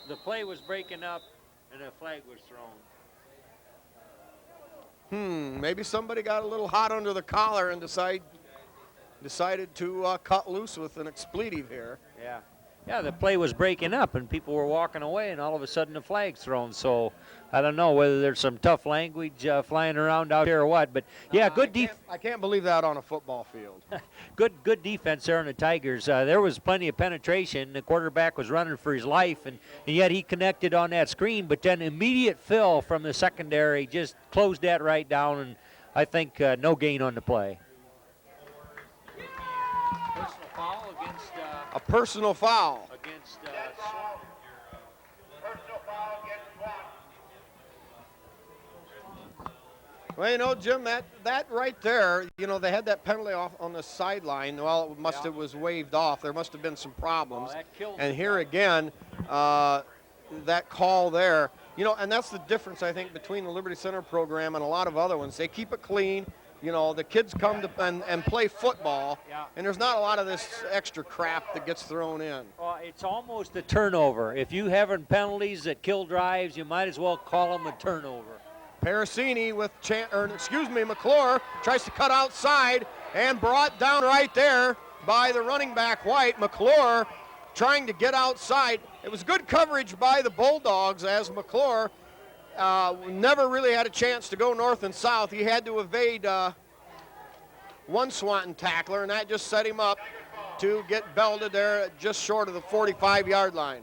The play was breaking up and a flag was thrown. Maybe somebody got a little hot under the collar and decided to cut loose with an expletive here. Yeah, the play was breaking up and people were walking away and all of a sudden the flag's thrown. So I don't know whether there's some tough language flying around out here or what. But yeah, good defense. I can't believe that on a football field. Good defense there on the Tigers. There was plenty of penetration. The quarterback was running for his life, and yet he connected on that screen. But then immediate fill from the secondary just closed that right down, and I think no gain on the play. Personal foul against a personal foul. Against Personal foul against Swanton. Well, Jim, that right there, they had that penalty off on the sideline. Well, it was waved off. There must have been some problems. And here again, that call there, and that's the difference, I think, between the Liberty Center program and a lot of other ones. They keep it clean. The kids come to and play football, and there's not a lot of this extra crap that gets thrown in. Well, it's almost a turnover. If you having penalties that kill drives, you might as well call them a turnover. Parasini McClure tries to cut outside and brought down right there by the running back White. McClure trying to get outside. It was good coverage by the Bulldogs as McClure never really had a chance to go north and south. He had to evade one Swanton tackler, and that just set him up to get belted there just short of the 45-yard line.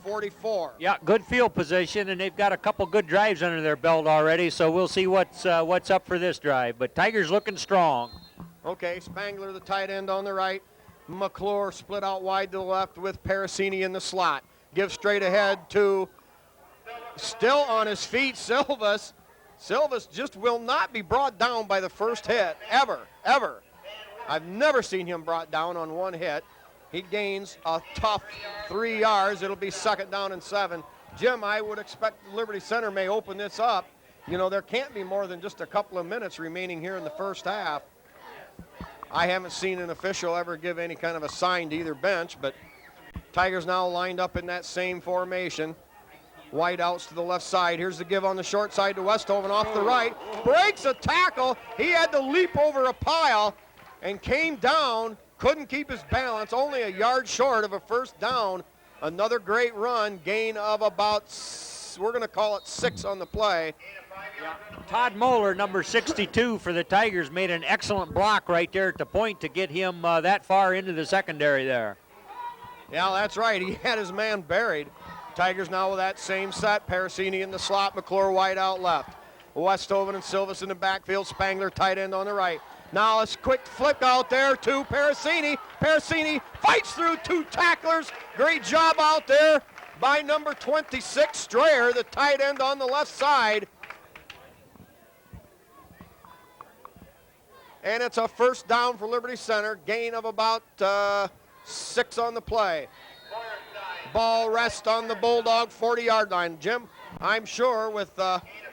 44. Yeah, good field position, and they've got a couple good drives under their belt already, so we'll see what's up for this drive. But Tigers looking strong. Okay, Spangler, the tight end on the right. McClure split out wide to the left with Parasini in the slot. Give straight ahead to, still on his feet, Silvas. Silvas just will not be brought down by the first hit, ever. I've never seen him brought down on one hit. He gains a tough 3 yards. It'll be 2nd down and 7. Jim, I would expect Liberty Center may open this up. There can't be more than just a couple of minutes remaining here in the first half. I haven't seen an official ever give any kind of a sign to either bench, but Tigers now lined up in that same formation. White outs to the left side. Here's the give on the short side to Westhoven off the right. Breaks a tackle. He had to leap over a pile and came down. Couldn't keep his balance. Only a yard short of a first down. Another great run. Gain of about, we're going to call it 6 on the play. Yeah. Todd Moeller, number 62 for the Tigers, made an excellent block right there at the point to get him that far into the secondary there. Yeah, that's right. He had his man buried. Tigers now with that same set. Parasini in the slot, McClure White out left. Westhoven and Silvas in the backfield. Spangler tight end on the right. Now a quick flick out there to Parasini. Parasini fights through 2 tacklers. Great job out there by number 26, Strayer, the tight end on the left side. And it's a first down for Liberty Center. Gain of about 6 on the play. Ball rests on the Bulldog 40-yard line. Jim, I'm sure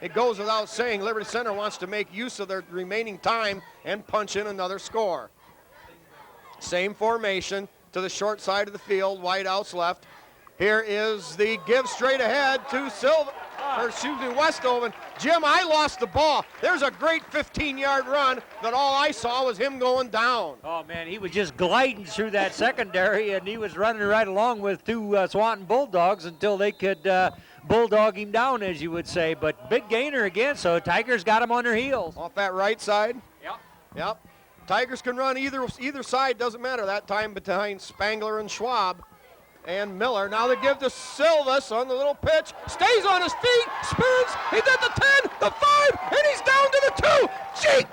it goes without saying, Liberty Center wants to make use of their remaining time and punch in another score. Same formation to the short side of the field, White outs left. Here is the give straight ahead to Westhoven. Jim, I lost the ball. There's a great 15-yard run that all I saw was him going down. Oh, man, he was just gliding through that secondary, and he was running right along with 2 Swanton Bulldogs until they could bulldog him down, as you would say. But big gainer again, so Tigers got him on their heels. Off that right side. Yep. Yep. Tigers can run either side, doesn't matter. That time behind Spangler and Schwab and Miller. Now they give to Silvas on the little pitch. Stays on his feet, spins. He's at the 10, the 5, and he's down to the 2. Gee,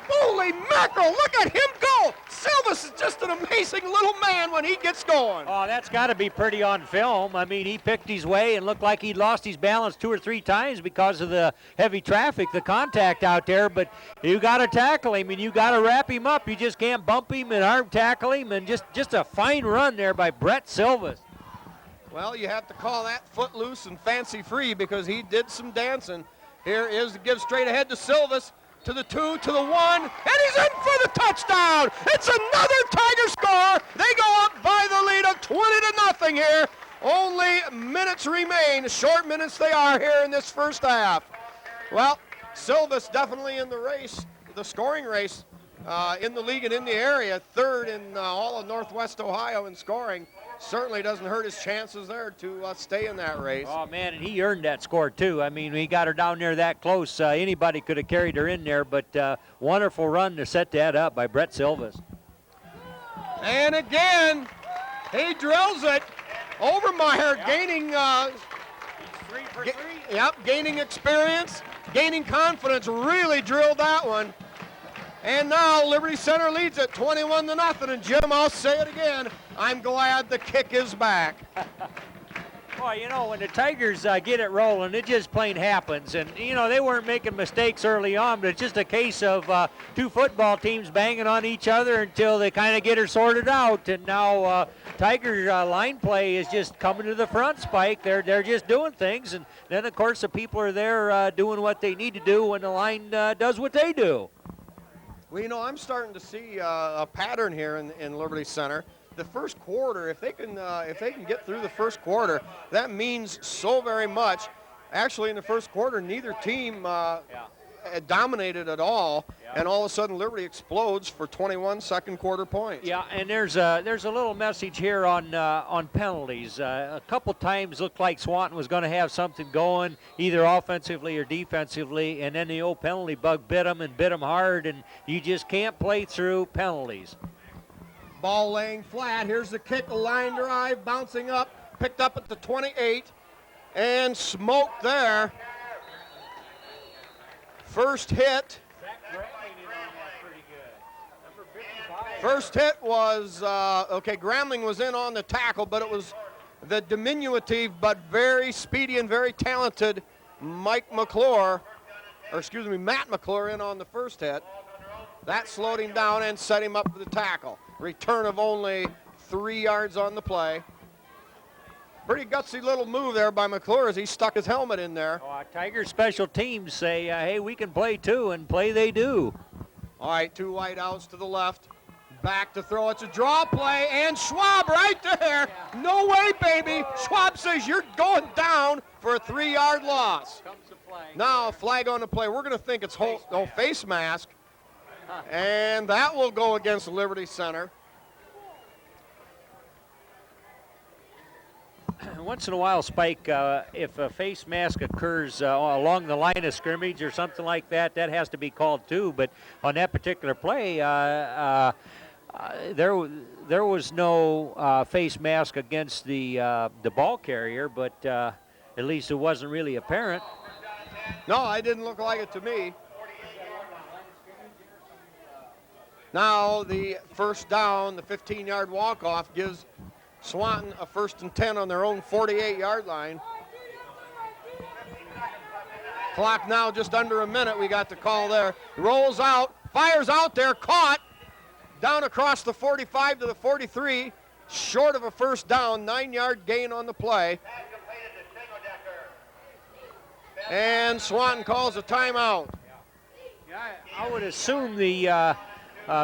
holy mackerel, look at him go. Silvas is just an amazing little man when he gets going. Oh, that's got to be pretty on film. I mean, he picked his way and looked like he'd lost his balance 2 or 3 times because of the heavy traffic, the contact out there. But you got to tackle him and you got to wrap him up. You just can't bump him and arm tackle him. And just a fine run there by Brett Silvas. Well, you have to call that footloose and fancy free because he did some dancing. Here is the give straight ahead to Silvas, to the 2, to the 1, and he's in for the touchdown. It's another Tiger score. They go up by the lead of 20-0 here. Only minutes remain. Short minutes they are here in this first half. Well, Silvas definitely in the race, the scoring race in the league and in the area. 3rd in all of Northwest Ohio in scoring. Certainly doesn't hurt his chances there to stay in that race. Oh, man, and he earned that score, too. I mean, he got her down there that close. Anybody could have carried her in there, but wonderful run to set that up by Brett Silvas. And again, he drills it. Overmeyer gaining 3 for 3. gaining experience, gaining confidence, really drilled that one. And now Liberty Center leads it 21-0. And Jim, I'll say it again, I'm glad the kick is back. Well, you know, when the Tigers get it rolling, it just plain happens. And, you know, they weren't making mistakes early on, but it's just a case of 2 football teams banging on each other until they kind of get her sorted out. And now Tiger line play is just coming to the front, Spike. They're just doing things. And then, of course, the people are there doing what they need to do when the line does what they do. Well, you know, I'm starting to see a pattern here in Liberty Center. The first quarter, if they can get through the first quarter, that means so very much. Actually, in the first quarter, neither team dominated at all, and all of a sudden Liberty explodes for 21 second quarter points. Yeah, and there's a little message here on penalties. A couple times looked like Swanton was going to have something going, either offensively or defensively, and then the old penalty bug bit them hard, and you just can't play through penalties. Ball laying flat. Here's the kick, a line drive, bouncing up, picked up at the 28, and smoked there. First hit. First hit was, okay, Gramling was in on the tackle, but it was the diminutive but very speedy and very talented Matt McClure in on the first hit. That slowed him down and set him up for the tackle. Return of only 3 yards on the play. Pretty gutsy little move there by McClure as he stuck his helmet in there. Tiger special teams say, hey, we can play too, and play they do. All right, 2 wide outs to the left. Back to throw. It's a draw play, and Schwab right there. Yeah. No way, baby. Schwab says you're going down for a 3-yard loss. Comes the flag. Now, flag on the play. We're going to think it's face mask. And that will go against Liberty Center. Once in a while, Spike, if a face mask occurs along the line of scrimmage or something like that, that has to be called too. But on that particular play, there was no face mask against the ball carrier, but at least it wasn't really apparent. No, it didn't look like it to me. Now the first down, the 15-yard walk-off gives Swanton a 1st and 10 on their own 48-yard line. Clock now just under a minute. We got the call there. Rolls out, fires out there, caught. Down across the 45 to the 43. Short of a first down, 9-yard gain on the play. And Swanton calls a timeout. Yeah, I would assume the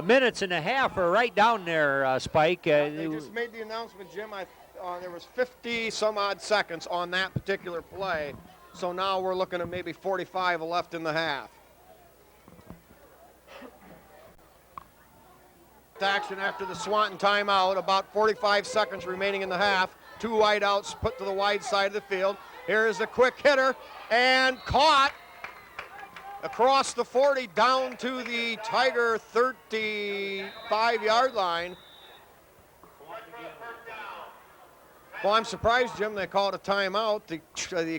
minutes and a half are right down there, Spike. They just made the announcement, Jim. There was 50 some odd seconds on that particular play. So now we're looking at maybe 45 left in the half. Action after the Swanton timeout, about 45 seconds remaining in the half. 2 wideouts put to the wide side of the field. Here's a quick hitter and caught across the 40 down to the Tiger 35-yard line. Well, I'm surprised, Jim, they called a timeout. The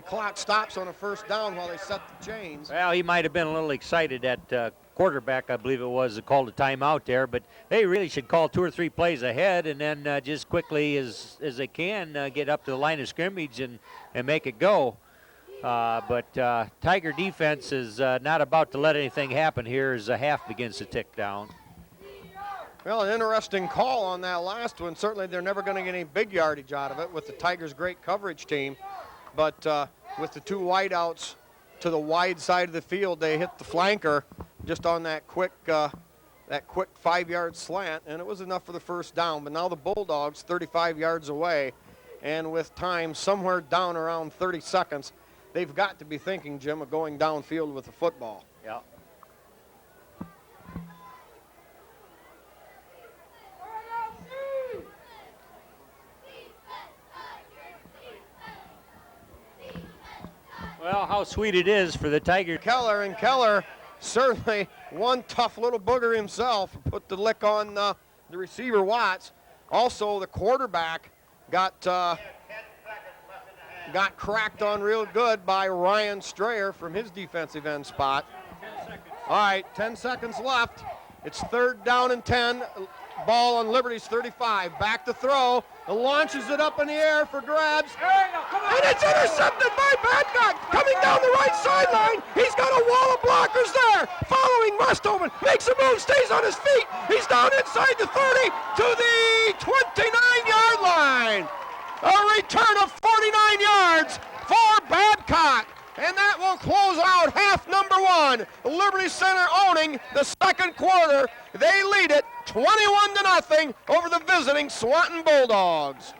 clock stops on a first down while they set the chains. Well, he might have been a little excited at quarterback, I believe it was, that called a timeout there, but they really should call 2 or 3 plays ahead and then just quickly as they can get up to the line of scrimmage and make it go. But Tiger defense is not about to let anything happen here as the half begins to tick down. Well, an interesting call on that last one. Certainly they're never going to get any big yardage out of it with the Tigers' great coverage team. But with the 2 wideouts to the wide side of the field, they hit the flanker just on that quick 5-yard slant, and it was enough for the first down. But now the Bulldogs 35 yards away, and with time somewhere down around 30 seconds, they've got to be thinking, Jim, of going downfield with the football. Yeah. Well, how sweet it is for the Tiger. Keller certainly one tough little booger himself, put the lick on the receiver Watts. Also, the quarterback got cracked on real good by Ryan Strayer from his defensive end spot. All right, 10 seconds left. It's 3rd down and 10. Ball on Liberty's 35. Back to throw. Launches it up in the air for grabs. And it's intercepted by Badcock. Coming down the right sideline. He's got a wall of blockers there. Following Westoven. Makes a move. Stays on his feet. He's down inside the 30 to the 29-yard line. A return of 49 yards for Babcock. And that will close out half number 1. Liberty Center owning the second quarter. They lead it 21-0 over the visiting Swanton Bulldogs.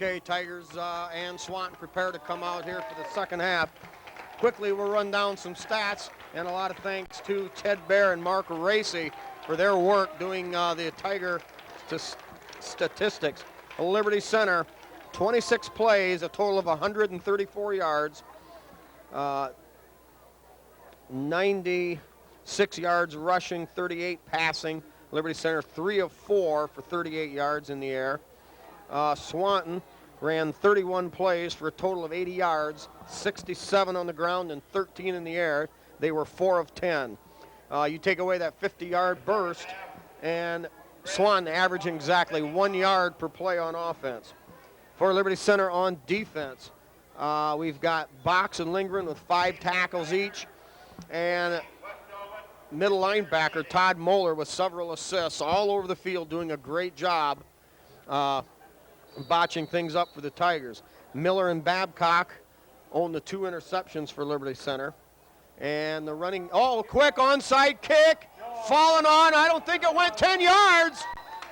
Okay, Tigers and Swanton prepare to come out here for the second half. Quickly, we'll run down some stats, and a lot of thanks to Ted Bear and Mark Racy for their work doing the Tiger statistics. Liberty Center, 26 plays, a total of 134 yards, 96 yards rushing, 38 passing. Liberty Center 3 of 4 for 38 yards in the air. Swanton ran 31 plays for a total of 80 yards, 67 on the ground and 13 in the air. They were 4 of 10. You take away that 50-yard burst, and Swanton averaging exactly 1 yard per play on offense. For Liberty Center on defense, we've got Box and Lindgren with 5 tackles each, and middle linebacker Todd Moeller with several assists all over the field, doing a great job botching things up for the Tigers. Miller and Babcock own the 2 interceptions for Liberty Center. And the running, quick onside kick, falling on, I don't think it went 10 yards.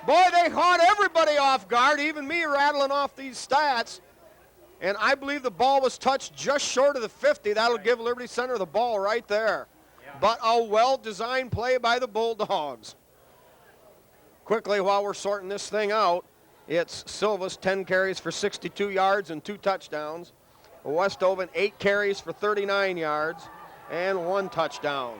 Boy, they caught everybody off guard, even me rattling off these stats. And I believe the ball was touched just short of the 50. That'll give Liberty Center the ball right there. But a well-designed play by the Bulldogs. Quickly, while we're sorting this thing out, it's Silva's 10 carries for 62 yards and 2 touchdowns. Westoven 8 carries for 39 yards and 1 touchdown.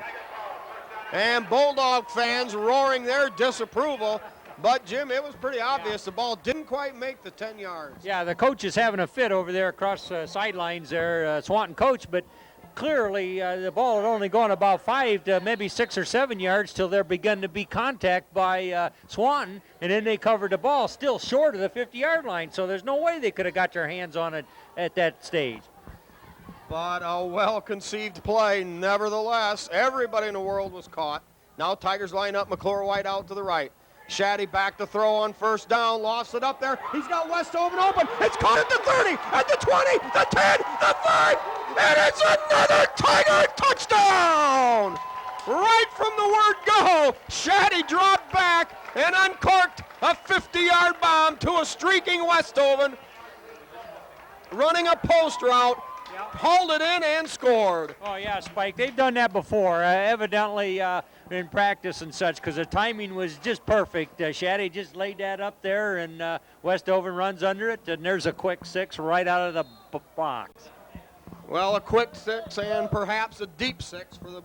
And Bulldog fans roaring their disapproval. But, Jim, it was pretty obvious the ball didn't quite make the 10 yards. Yeah, the coach is having a fit over there across the sidelines there, Swanton coach, but clearly the ball had only gone about 5 to maybe 6 or 7 yards till there began to be contact by Swanton, and then they covered the ball still short of the 50-yard line, so there's no way they could have got their hands on it at that stage. But a well-conceived play, nevertheless. Everybody in the world was caught. Now Tigers line up, McClure White out to the right. Shaddy back to throw on first down, lost it up there. He's got Westoven open. It's caught at the 30, at the 20, the 10, the 5, and it's another Tiger touchdown! Right from the word go, Shaddy dropped back and uncorked a 50-yard bomb to a streaking Westoven, running a post route. Hauled it in and scored. Oh, yeah, Spike. They've done that before, evidently in practice and such, because the timing was just perfect. Shaddy just laid that up there, and Westoven runs under it, and there's a quick 6 right out of the box. Well, a quick 6 and perhaps a deep 6 for the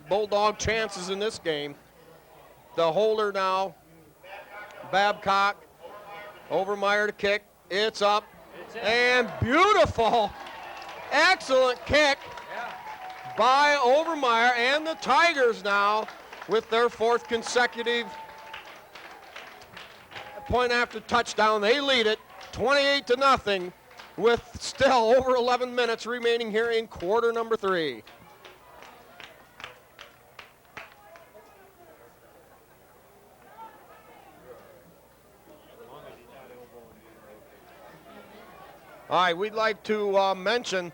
Bulldog chances in this game. The holder now, Babcock, Overmeyer to kick. It's up, and beautiful. Excellent kick by Overmeyer, and the Tigers now with their 4th consecutive point after touchdown. They lead it 28-0 with still over 11 minutes remaining here in quarter number 3. All right, we'd like to mention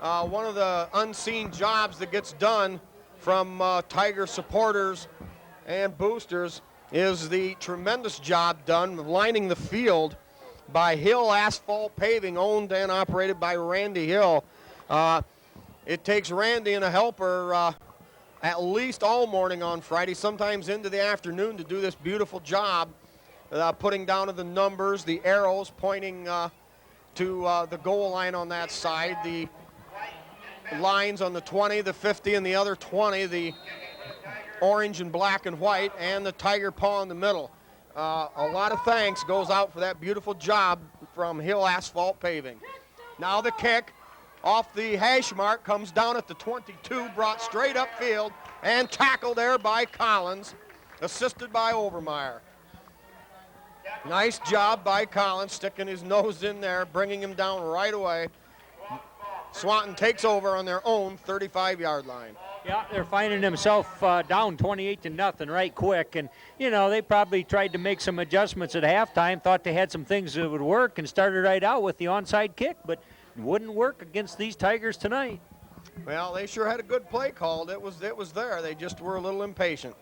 one of the unseen jobs that gets done from Tiger supporters and boosters is the tremendous job done of lining the field by Hill Asphalt Paving, owned and operated by Randy Hill. It takes Randy and a helper at least all morning on Friday, sometimes into the afternoon, to do this beautiful job, putting down of the numbers, the arrows pointing to the goal line on that side, the lines on the 20, the 50, and the other 20, the orange and black and white, and the tiger paw in the middle. A lot of thanks goes out for that beautiful job from Hill Asphalt Paving. Now the kick off the hash mark comes down at the 22, brought straight upfield, and tackled there by Collins, assisted by Overmeyer. Nice job by Collins, sticking his nose in there, bringing him down right away. Swanton takes over on their own 35-yard line. Yeah, they're finding themselves down 28-0 right quick. And, you know, they probably tried to make some adjustments at halftime, thought they had some things that would work, and started right out with the onside kick, but it wouldn't work against these Tigers tonight. Well, they sure had a good play called. It was there. They just were a little impatient.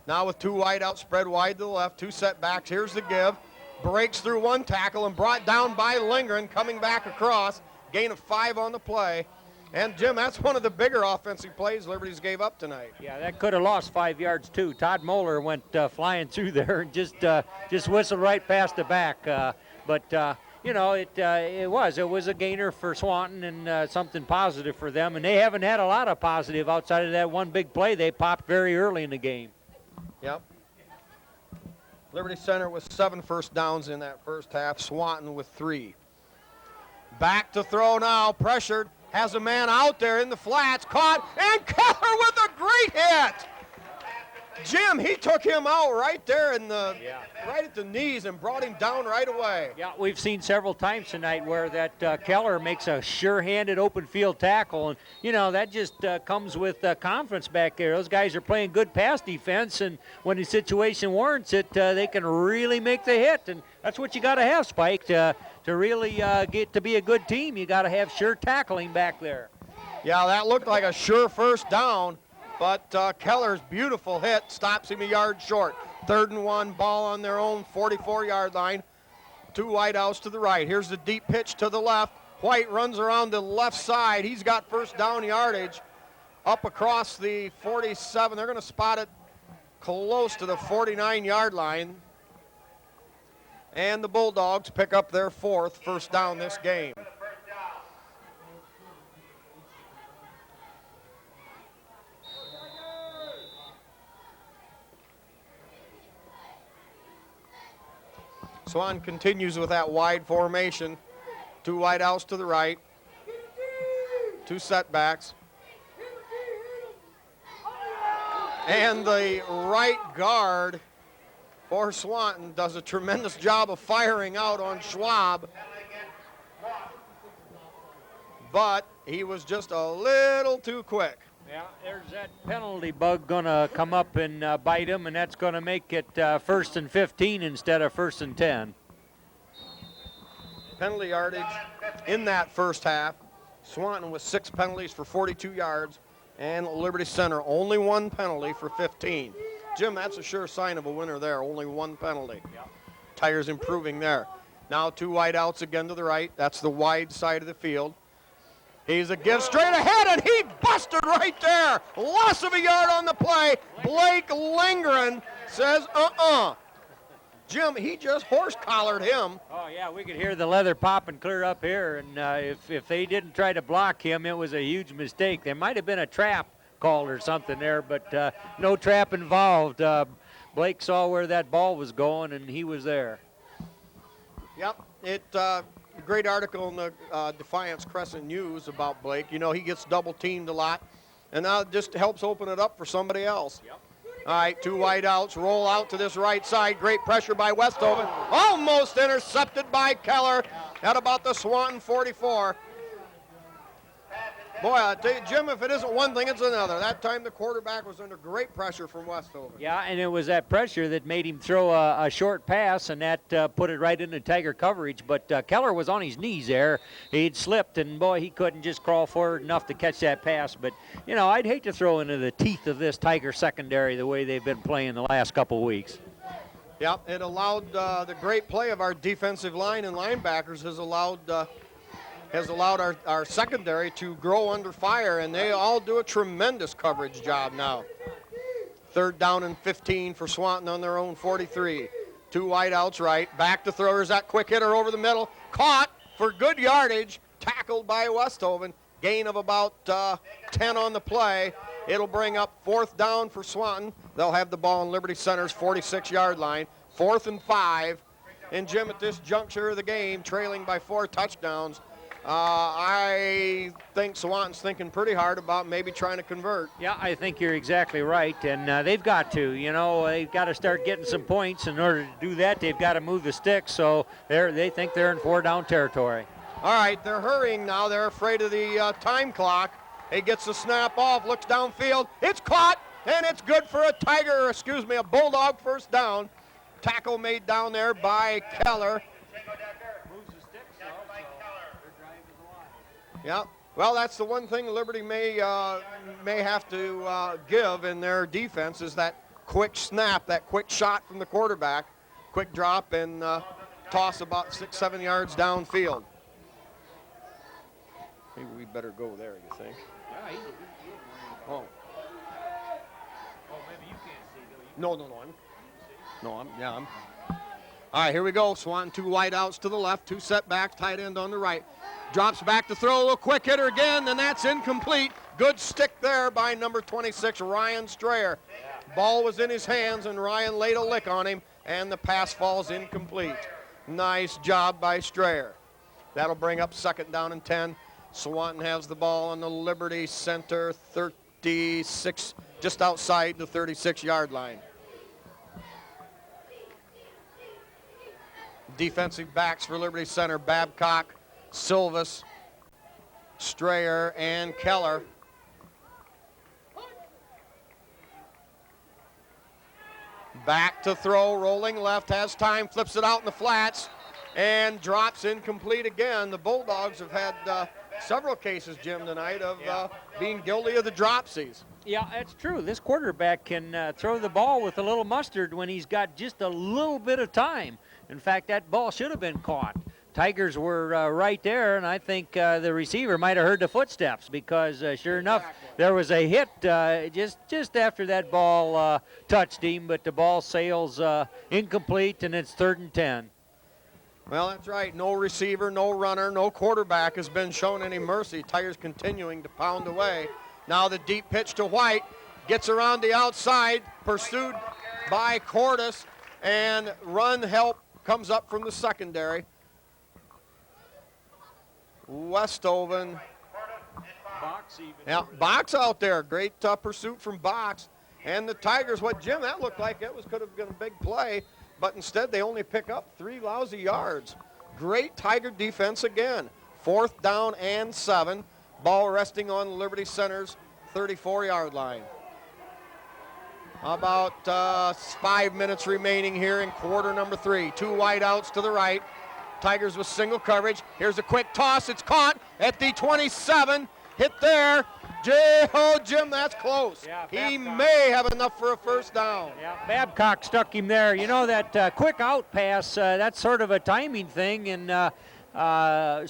Now with 2 wide out, spread wide to the left, 2 setbacks. Here's the give. breaks through one tackle and brought down by Lindgren, coming back across. Gain of 5 on the play. And, Jim, that's one of the bigger offensive plays Liberty's gave up tonight. Yeah, that could have lost 5 yards, too. Todd Moeller went flying through there and just whistled right past the back. You know, it was a gainer for Swanton and something positive for them. And they haven't had a lot of positive outside of that one big play they popped very early in the game. Yep. Liberty Center with 7 first downs in that first half. Swanton with 3. Back to throw now, pressured. Has a man out there in the flats, caught, and Keller with a great hit. Jim, he took him out right there in the right at the knees and brought him down right away. Yeah, we've seen several times tonight where that Keller makes a sure-handed open field tackle, and you know that just comes with confidence back there. Those guys are playing good pass defense, and when the situation warrants it, they can really make the hit, and that's what you got to have, Spike, to really get to be a good team. You got to have sure tackling back there. Yeah, that looked like a sure first down. But Keller's beautiful hit stops him a yard short. 3rd and 1, ball on their own 44-yard line. 2 wideouts to the right. Here's the deep pitch to the left. White runs around the left side. He's got first down yardage up across the 47. They're going to spot it close to the 49-yard line. And the Bulldogs pick up their 4th first down this game. Swan continues with that wide formation. 2 wideouts to the right. 2 setbacks. And the right guard for Swanton does a tremendous job of firing out on Schwab. But he was just a little too quick. Yeah, there's that penalty bug going to come up and bite him, and that's going to make it 1st and 15 instead of 1st and 10. Penalty yardage in that first half. Swanton with 6 penalties for 42 yards, and Liberty Center only 1 penalty for 15. Jim, that's a sure sign of a winner there, only 1 penalty. Yeah. Tigers improving there. Now 2 wideouts again to the right. That's the wide side of the field. He's a give straight ahead, and he busted right there. Loss of a yard on the play. Blake Lindgren says, Jim, he just horse-collared him. Oh, yeah, we could hear the leather popping clear up here, and if they didn't try to block him, it was a huge mistake. There might have been a trap called or something there, but no trap involved. Blake saw where that ball was going, and he was there. Yep, great article in the Defiance Crescent News about Blake. You know, he gets double teamed a lot, and now it just helps open it up for somebody else. Yep. All right, 2 wideouts, roll out to this right side. Great pressure by Westhoven. Almost intercepted by Keller at about the Swanton 44. Boy, I tell you, Jim, if it isn't one thing, it's another. That time the quarterback was under great pressure from Westhoven. Yeah, and it was that pressure that made him throw a short pass, and that put it right into Tiger coverage. But Keller was on his knees there. He'd slipped, and, boy, he couldn't just crawl forward enough to catch that pass. But, you know, I'd hate to throw into the teeth of this Tiger secondary the way they've been playing the last couple weeks. Yep, it allowed the great play of our defensive line and linebackers has allowed our secondary to grow under fire, and they all do a tremendous coverage job now. 3rd down and 15 for Swanton on their own 43. 2 wideouts right, back to throwers, that quick hitter over the middle, caught for good yardage, tackled by Westhoven, gain of about 10 on the play. It'll bring up 4th down for Swanton. They'll have the ball on Liberty Center's 46-yard line, 4th and 5. And Jim, at this juncture of the game, trailing by 4 touchdowns, I think Swanton's thinking pretty hard about maybe trying to convert. Yeah, I think you're exactly right, and they've got to. You know, they've got to start getting some points. In order to do that, they've got to move the sticks, so they think they're in 4-down territory. All right, they're hurrying now. They're afraid of the time clock. He gets the snap off, looks downfield. It's caught, and it's good for a Bulldog first down. Tackle made down there by Keller. Yeah, well, that's the one thing Liberty may have to give in their defense is that quick snap, that quick shot from the quarterback, quick drop, and toss about 6-7 yards downfield. Maybe we better go there, you think? Oh. No. I'm. All right, here we go. Swanton, 2 wide outs to the left, 2 setbacks, tight end on the right. Drops back to throw, a little quick hitter again, and that's incomplete. Good stick there by number 26, Ryan Strayer. Ball was in his hands, and Ryan laid a lick on him, and the pass falls incomplete. Nice job by Strayer. That'll bring up 2nd down and 10. Swanton has the ball on the Liberty Center 36, just outside the 36-yard line. Defensive backs for Liberty Center, Babcock, Silvis, Strayer, and Keller. Back to throw, rolling left, has time, flips it out in the flats, and drops incomplete again. The Bulldogs have had several cases, Jim, tonight of being guilty of the dropsies. Yeah, that's true. This quarterback can throw the ball with a little mustard when he's got just a little bit of time. In fact, that ball should have been caught. Tigers were right there, and I think the receiver might have heard the footsteps because sure enough, there was a hit just after that ball touched him, but the ball sails incomplete, and it's 3rd and 10. Well, that's right. No receiver, no runner, no quarterback has been shown any mercy. Tigers continuing to pound away. Now the deep pitch to White. Gets around the outside, pursued by Cordes, and run help comes up from the secondary. Westoven. Yeah, Box out there. Great pursuit from Box. And the Tigers, Jim, that looked like could have been a big play, but instead they only pick up 3 lousy yards. Great Tiger defense again. 4th down and 7. Ball resting on Liberty Center's 34-yard line. About 5 minutes remaining here in quarter number 3. 2 wide outs to the right. Tigers with single coverage. Here's a quick toss. It's caught at the 27. Hit there. Jim, that's close. Yeah, he may have enough for a 1st down. Yeah, Babcock stuck him there. You know, that quick out pass, that's sort of a timing thing, and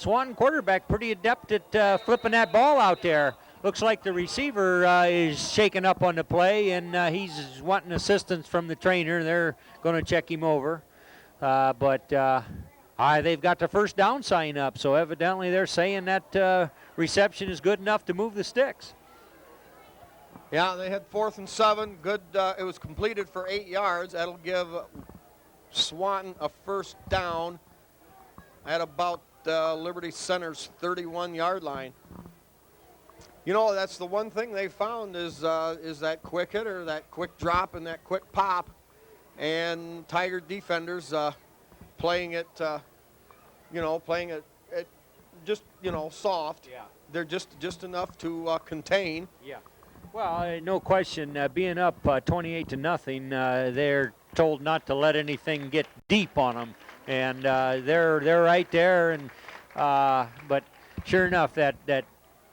Swanton quarterback pretty adept at flipping that ball out there. Looks like the receiver is shaken up on the play, and he's wanting assistance from the trainer. They're going to check him over. But they've got the 1st down sign up, so evidently they're saying that reception is good enough to move the sticks. Yeah, they had 4th and 7. Good. It was completed for 8 yards. That'll give Swanton a 1st down at about Liberty Center's 31-yard line. You know, that's the one thing they found is that quick hitter, that quick drop, and that quick pop. And Tiger defenders playing it, just, soft. Yeah. They're just enough to contain. Yeah. Well, no question, being up 28-0, they're told not to let anything get deep on them, and they're right there. And but sure enough, that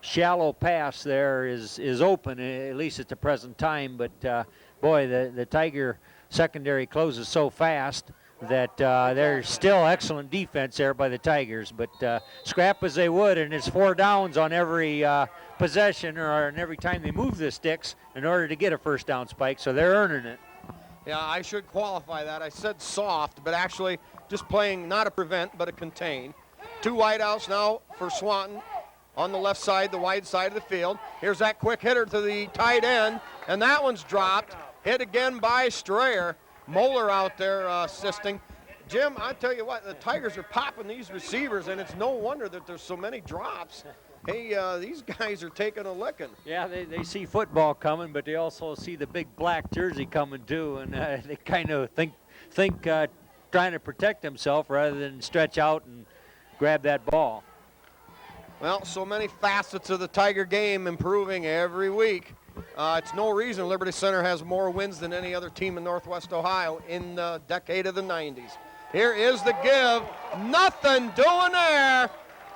shallow pass there is open, at least at the present time. But boy, the Tiger secondary closes so fast that there's still excellent defense there by the Tigers. But scrap as they would, and it's 4 downs on every possession or every time they move the sticks in order to get a 1st down spike, so they're earning it. Yeah, I should qualify that. I said soft, but actually just playing not a prevent, but a contain. 2 wideouts now for Swanton on the left side, the wide side of the field. Here's that quick hitter to the tight end, and that one's dropped. Hit again by Strayer. Moeller out there assisting. Jim, I tell you what, the Tigers are popping these receivers, and it's no wonder that there's so many drops. Hey, these guys are taking a licking. Yeah, they see football coming, but they also see the big black jersey coming too, and they kind of think trying to protect themselves rather than stretch out and grab that ball. Well, so many facets of the Tiger game improving every week. It's no reason Liberty Center has more wins than any other team in Northwest Ohio in the decade of the 90s. Here is the give. Nothing doing there.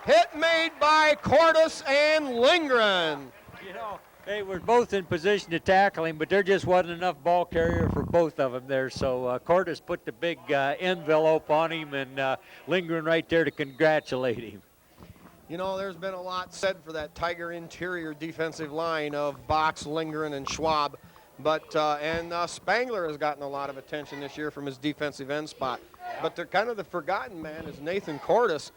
Hit made by Cordes and Lindgren. You know, They were both in position to tackle him, but there just wasn't enough ball carrier for both of them there. So Cordes put the big envelope on him, and Lindgren right there to congratulate him. You know, there's been a lot said for that Tiger interior defensive line of Box, Lindgren, and Schwab. But Spangler has gotten a lot of attention this year from his defensive end spot. But they're kind of the forgotten man is Nathan Cordes.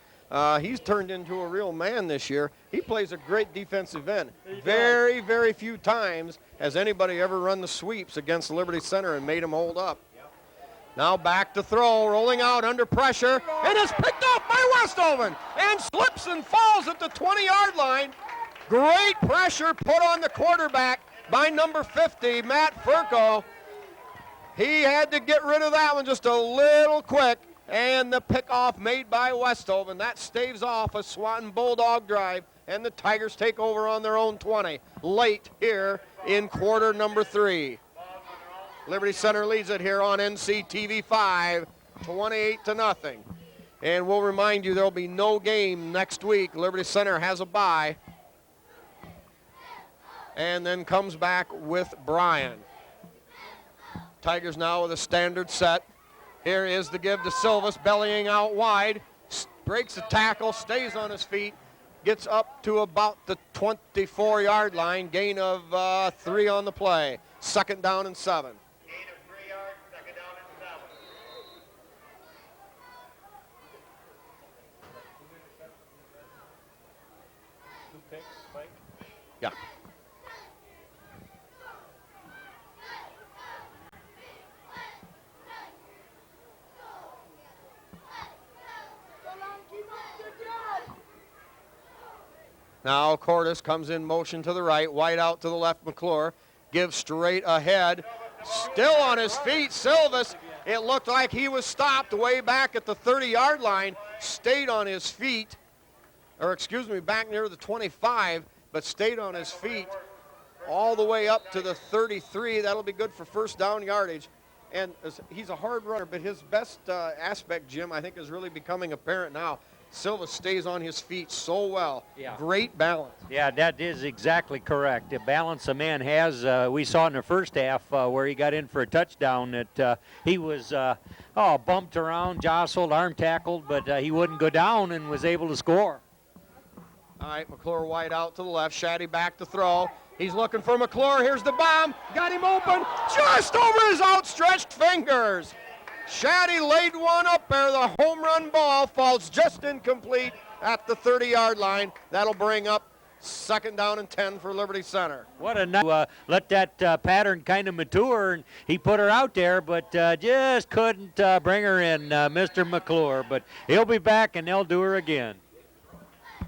He's turned into a real man this year. He plays a great defensive end. Very, very few times has anybody ever run the sweeps against Liberty Center and made him hold up. Now back to throw, rolling out under pressure, and is picked up by Westoven and slips and falls at the 20-yard line. Great pressure put on the quarterback by number 50, Matt Furco. He had to get rid of that one just a little quick, and the pickoff made by Westoven. That staves off a Swanton Bulldog drive, and the Tigers take over on their own 20 late here in quarter number 3. Liberty Center leads it here on NCTV 5, 28-0. And we'll remind you there'll be no game next week. Liberty Center has a bye. And then comes back with Bryan. Tigers now with a standard set. Here is the give to Silvas, bellying out wide. Breaks the tackle, stays on his feet. Gets up to about the 24-yard line. Gain of 3 on the play. 2nd down and 7. Gain of 3 yards, 2nd down and 7. Yeah. Now Cordes comes in motion to the right, wide out to the left, McClure. Gives straight ahead. Still on his feet, Silvas. It looked like he was stopped way back at the 30-yard line. Stayed on his feet, or excuse me, back near the 25, but stayed on his feet all the way up to the 33. That'll be good for 1st down yardage. And he's a hard runner, but his best aspect, Jim, I think is really becoming apparent now. Silva stays on his feet so well. Yeah. Great balance. Yeah, that is exactly correct. The balance a man has, we saw in the first half where he got in for a touchdown that he was bumped around, jostled, arm tackled, but he wouldn't go down and was able to score. All right, McClure wide out to the left. Shaddy back to throw. He's looking for McClure. Here's the bomb. Got him open just over his outstretched fingers. Shaddy laid one up there. The home run ball falls just incomplete at the 30-yard line. That'll bring up 2nd down and 10 for Liberty Center. What a nice, let that pattern kind of mature, and he put her out there, but just couldn't bring her in, Mr. McClure. But he'll be back, and they'll do her again.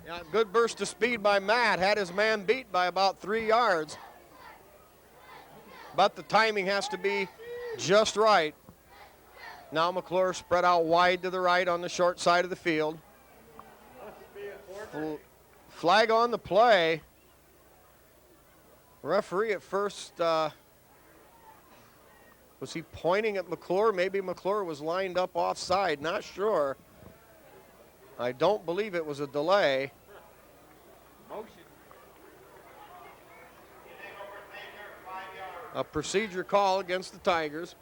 Yeah, good burst of speed by Matt. Had his man beat by about 3 yards. But the timing has to be just right. Now McClure spread out wide to the right on the short side of the field. Flag on the play. Referee at first, was he pointing at McClure? Maybe McClure was lined up offside, not sure. I don't believe it was a delay. A procedure call against the Tigers.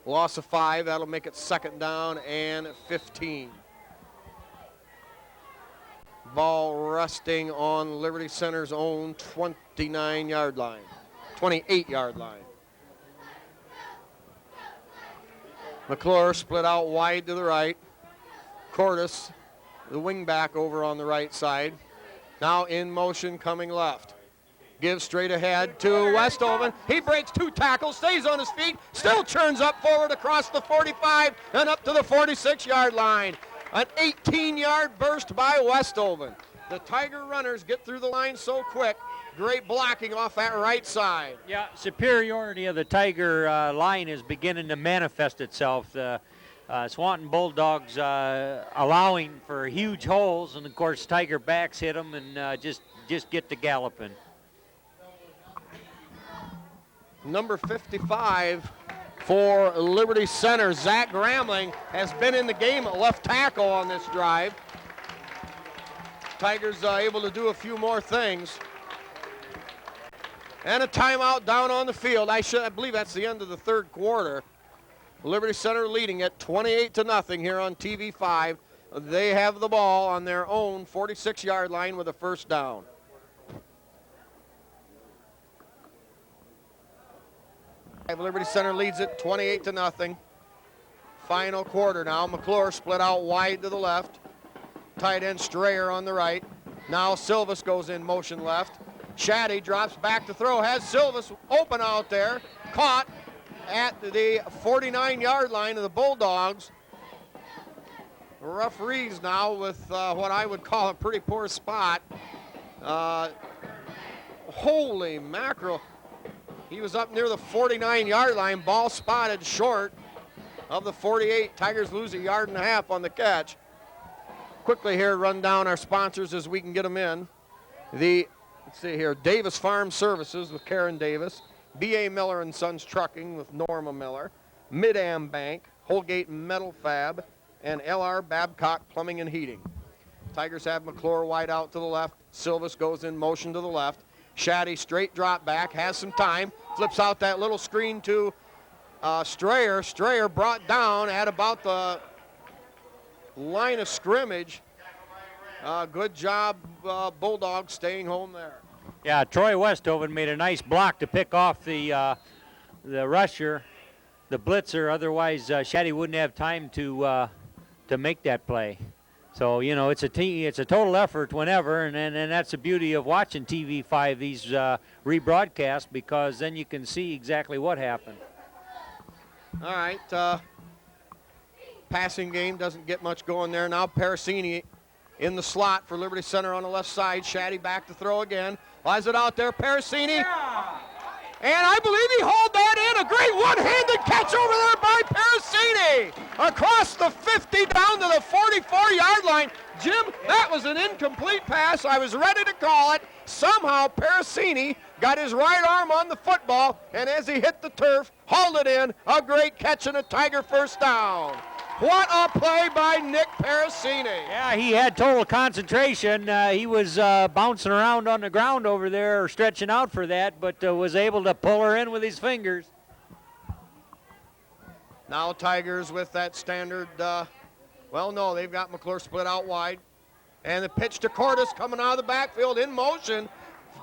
Loss of 5, that'll make it 2nd down and 15. Ball resting on Liberty Center's own 29-yard line, 28-yard line. McClure split out wide to the right. Cordes, the wingback over on the right side. Now in motion coming left. Gives straight ahead to Westoven. He breaks 2 tackles, stays on his feet, still churns up forward across the 45 and up to the 46-yard line. An 18-yard burst by Westoven. The Tiger runners get through the line so quick. Great blocking off that right side. Yeah, superiority of the Tiger line is beginning to manifest itself. The Swanton Bulldogs allowing for huge holes, and of course Tiger backs hit them and just get to galloping. Number 55 for Liberty Center, Zach Gramling, has been in the game at left tackle on this drive. Tigers able to do a few more things. And a timeout down on the field. I believe that's the end of the third quarter. Liberty Center leading it 28-0 here on TV5. They have the ball on their own 46-yard line with a first down. Liberty Center leads it 28-0. Final quarter now. McClure split out wide to the left. Tight end Strayer on the right. Now Silvas goes in motion left. Shaddy drops back to throw. Has Silvas open out there. Caught at the 49-yard line of the Bulldogs. Referees now with what I would call a pretty poor spot. Holy mackerel. He was up near the 49-yard line. Ball spotted short of the 48. Tigers lose a yard and a half on the catch. Quickly here, run down our sponsors as we can get them in. Let's see here, Davis Farm Services with Karen Davis. B.A. Miller and Sons Trucking with Norma Miller. Mid-Am Bank, Holgate Metal Fab, and L.R. Babcock Plumbing and Heating. Tigers have McClure wide out to the left. Silvas goes in motion to the left. Shaddy straight drop back, has some time, flips out that little screen to Strayer. Strayer brought down at about the line of scrimmage. Good job, Bulldogs staying home there. Yeah, Troy Westhoven made a nice block to pick off the rusher, the blitzer. Otherwise, Shaddy wouldn't have time to make that play. So, you know, it's a total effort whenever, and that's the beauty of watching TV5, these rebroadcasts, because then you can see exactly what happened. All right, passing game doesn't get much going there. Now Parasini in the slot for Liberty Center on the left side. Shaddy back to throw again. Flies it out there, Parasini. Yeah. And I believe he hauled that in. A great one-handed catch over there by Parasini. Across the 50 down to the 44-yard line. Jim, that was an incomplete pass. I was ready to call it. Somehow Parasini got his right arm on the football, and as he hit the turf, hauled it in. A great catch and a Tiger first down. What a play by Nick Parasini. Yeah, he had total concentration. He was bouncing around on the ground over there, stretching out for that, but was able to pull her in with his fingers. Now Tigers with that standard, well, no, they've got McClure split out wide. And the pitch to Cordes coming out of the backfield in motion.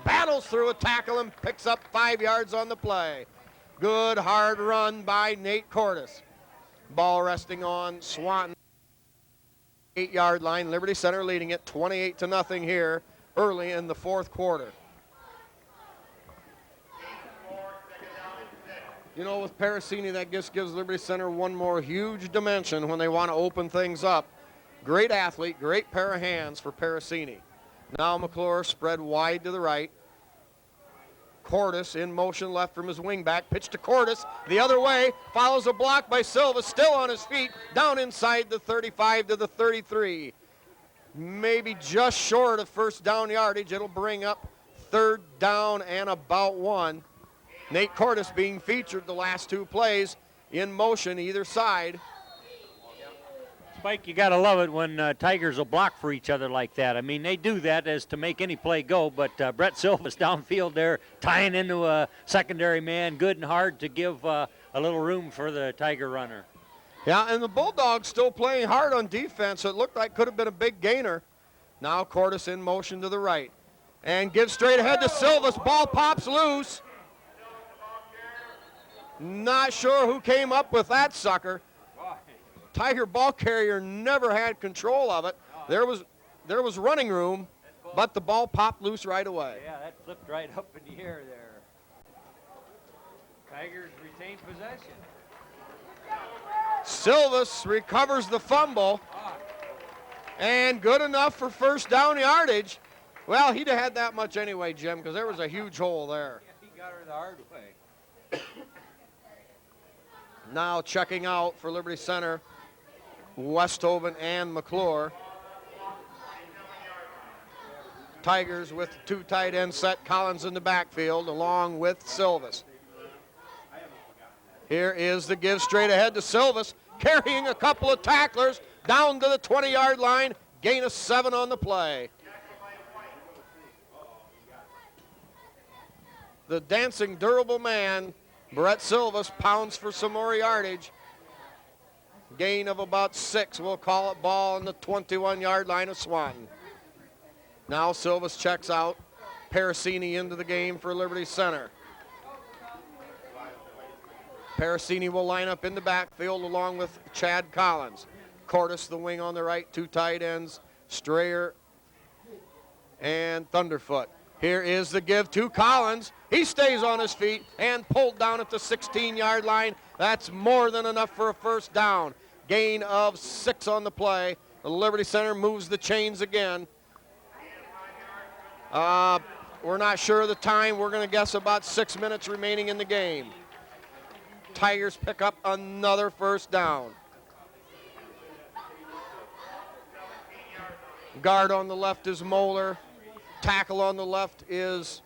Battles through a tackle and picks up 5 yards on the play. Good hard run by Nate Cordes. Ball resting on Swanton. 8-yard line. Liberty Center leading it 28-0 here early in the fourth quarter. You know, with Parasini, that just gives Liberty Center one more huge dimension when they want to open things up. Great athlete, great pair of hands for Parasini. Now McClure spread wide to the right. Cordes in motion left from his wingback. Pitch to Cordes the other way. Follows a block by Silva, still on his feet. Down inside the 35 to the 33. Maybe just short of first down yardage. It'll bring up third down and about 1. Nate Cordes being featured the last 2 plays in motion either side. Spike, you got to love it when Tigers will block for each other like that. I mean, they do that as to make any play go, but Brett Silva's downfield there, tying into a secondary man, good and hard to give a little room for the Tiger runner. Yeah, and the Bulldogs still playing hard on defense. It looked like could have been a big gainer. Now Cordes in motion to the right. And gives straight ahead to Silvas. Ball pops loose. Not sure who came up with that sucker. Tiger ball carrier never had control of it. There was running room, but the ball popped loose right away. Yeah, that flipped right up in the air there. Tigers retain possession. Silvas recovers the fumble, and good enough for first down yardage. Well, he'd have had that much anyway, Jim, because there was a huge hole there. Yeah, he got her the hard way. Now checking out for Liberty Center, Westhoven and McClure. Tigers with 2 tight ends set, Collins in the backfield along with Silvas. Here is the give straight ahead to Silvas, carrying a couple of tacklers down to the 20-yard line, gain of 7 on the play. the dancing durable man, Brett Silvas, pounds for some more yardage. Gain of about 6. We'll call it ball on the 21-yard line of Swanton. Now Silvas checks out. Parasini into the game for Liberty Center. Parasini will line up in the backfield along with Chad Collins. Cordes, the wing on the right, 2 tight ends, Strayer and Thunderfoot. Here is the give to Collins. He stays on his feet and pulled down at the 16-yard line. That's more than enough for a first down. Gain of 6 on the play. The Liberty Center moves the chains again. We're not sure of the time. We're going to guess about 6 minutes remaining in the game. Tigers pick up another first down. Guard on the left is Moeller. Tackle on the left is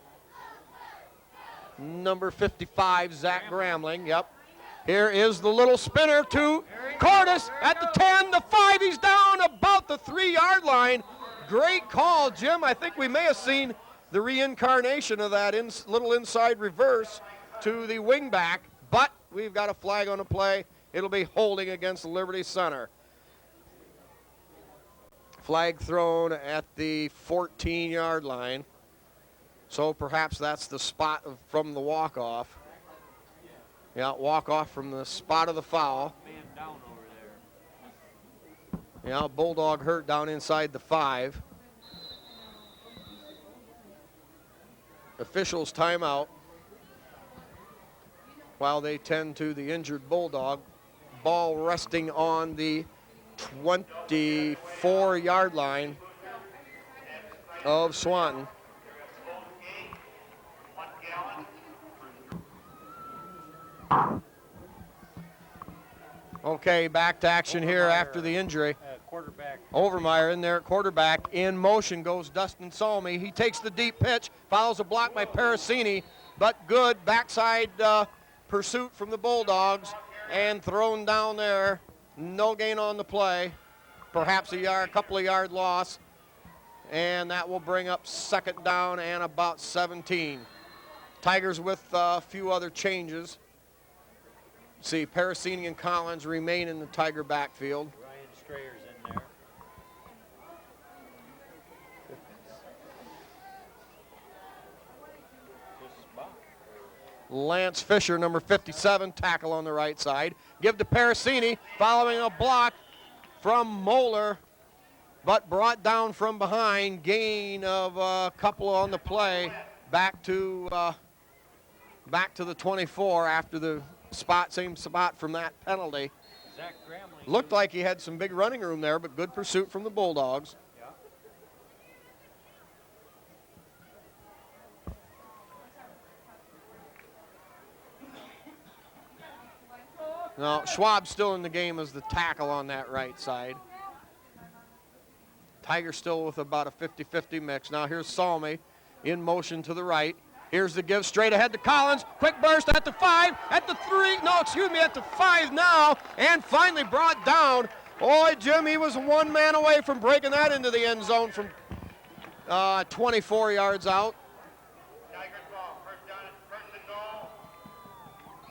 number 55, Zach Gramling. Yep. Here is the little spinner to Cordes at the 10, the 5. He's down about the 3-yard line. Great call, Jim. I think we may have seen the reincarnation of that little inside reverse to the wingback, but we've got a flag on the play. It'll be holding against Liberty Center. Flag thrown at the 14-yard line. So perhaps that's the spot from the walk-off. Yeah, walk-off from the spot of the foul. Man down over there. Yeah, Bulldog hurt down inside the 5. Officials timeout while they tend to the injured Bulldog. Ball resting on the 24-yard line of Swanton. Okay, back to action here after the injury. Quarterback. Overmeyer in there at quarterback. In motion goes Dustin Salmi. He takes the deep pitch, follows a block by Parasini, but good backside pursuit from the Bulldogs and thrown down there. No gain on the play. Perhaps a couple of yard loss. And that will bring up second down and about 17. Tigers with a few other changes. See, Parasini and Collins remain in the Tiger backfield. Ryan Strayer's in there. Lance Fisher, number 57, tackle on the right side. Give to Parasini, following a block from Moeller, but brought down from behind. Gain of a couple on the play. Back to the 24 after the same spot from that penalty. Zach Gramling. Looked like he had some big running room there, but good pursuit from the Bulldogs. Yeah. Now, Schwab's still in the game as the tackle on that right side. Tigers still with about a 50-50 mix. Now here's Salmi in motion to the right. Here's the give straight ahead to Collins. Quick burst at the 5, at the 3, at the 5 now, and finally brought down. Boy, Jim, he was 1 man away from breaking that into the end zone from 24 yards out. Tigers ball, first down, first and goal.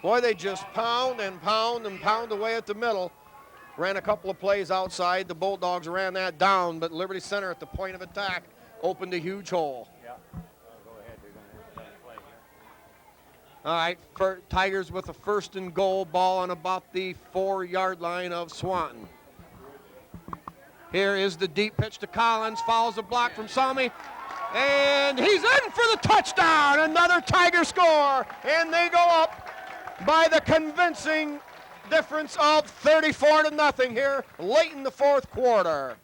Boy, they just pound and pound and pound away at the middle. Ran a couple of plays outside. The Bulldogs ran that down, but Liberty Center at the point of attack opened a huge hole. Yeah. Go ahead. You're going to have to play here. All right, for Tigers with a first and goal, ball on about the 4-yard line of Swanton. Here is the deep pitch to Collins, follows a block from Salmi, and he's in for the touchdown. Another Tiger score, and they go up by the convincing difference of 34-0 here late in the 4th quarter.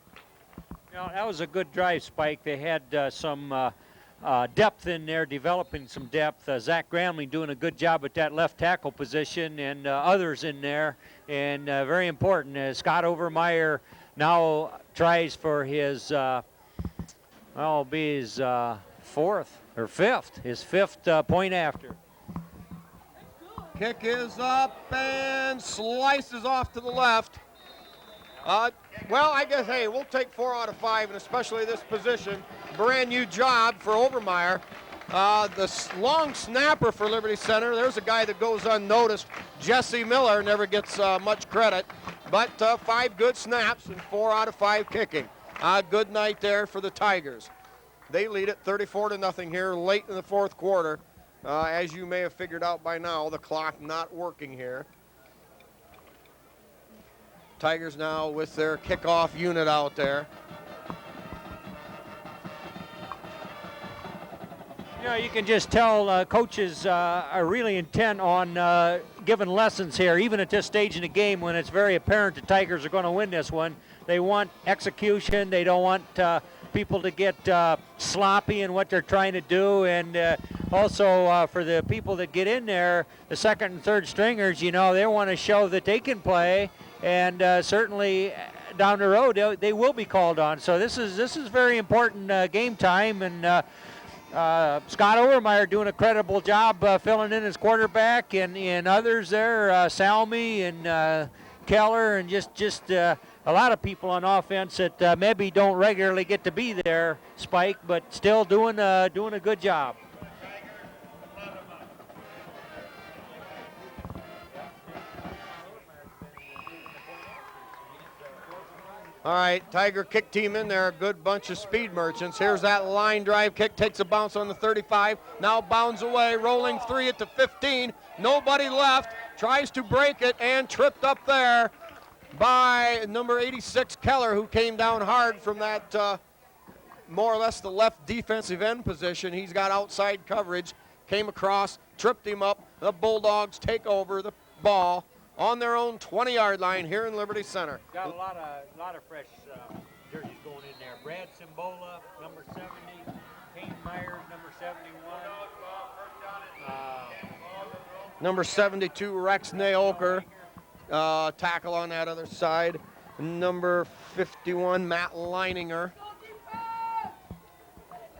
You know, that was a good drive, Spike. They had some depth in there, developing some depth. Zach Gramling doing a good job at that left tackle position, and others in there. And very important, Scott Overmeyer now tries for his, be his 4th or 5th, his 5th point after. Kick is up and slices off to the left. Well, I guess, hey, we'll take 4 out of 5, and especially this position. Brand new job for Overmeyer. long snapper for Liberty Center, there's a guy that goes unnoticed. Jesse Miller never gets much credit, but 5 good snaps and 4 out of 5 kicking. Good night there for the Tigers. They lead it 34-0 here late in the 4th quarter. As you may have figured out by now, the clock not working here. Tigers now with their kickoff unit out there. You know, you can just tell coaches are really intent on giving lessons here, even at this stage in the game when it's very apparent the Tigers are going to win this one. They want execution. They don't want people to get sloppy in what they're trying to do. And also for the people that get in there, the second and third stringers, you know, they want to show that they can play. And certainly down the road, they will be called on. So this is very important game time. And Scott Overmeyer doing a credible job filling in as quarterback, and others there, Salmi and Keller, and just a lot of people on offense that maybe don't regularly get to be there, Spike, but still doing a good job. All right, Tiger kick team in there, a good bunch of speed merchants. Here's that line drive kick, takes a bounce on the 35, now bounds away, rolling 3 at the 15. Nobody left, tries to break it and tripped up there by number 86, Keller, who came down hard from that more or less the left defensive end position. He's got outside coverage, came across, tripped him up. The Bulldogs take over the ball on their own 20-yard line here in Liberty Center. Got a lot of fresh jerseys going in there. Brad Simbola, number 70. Kane Myers, number 71. Number 72, Rex Naoker, tackle on that other side. Number 51, Matt Leininger.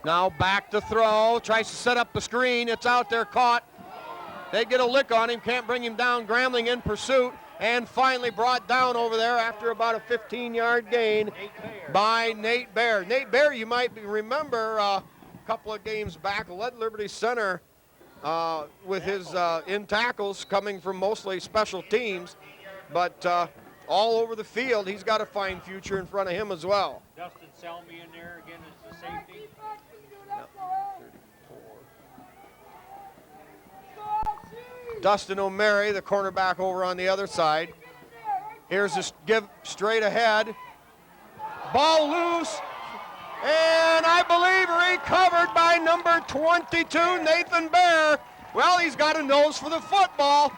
Now back to throw, tries to set up the screen. It's out there, caught. They get a lick on him, can't bring him down. Grambling in pursuit, and finally brought down over there after about a 15-yard gain by Nate Baer. Nate Baer, you might remember a couple of games back, led Liberty Center with his in tackles coming from mostly special teams, but all over the field, he's got a fine future in front of him as well. Dustin Selmy in there again as the safety. Dustin O'Mary, the cornerback over on the other side. Here's a give straight ahead. Ball loose, and I believe recovered by number 22, Nathan Baer. Well, he's got a nose for the football.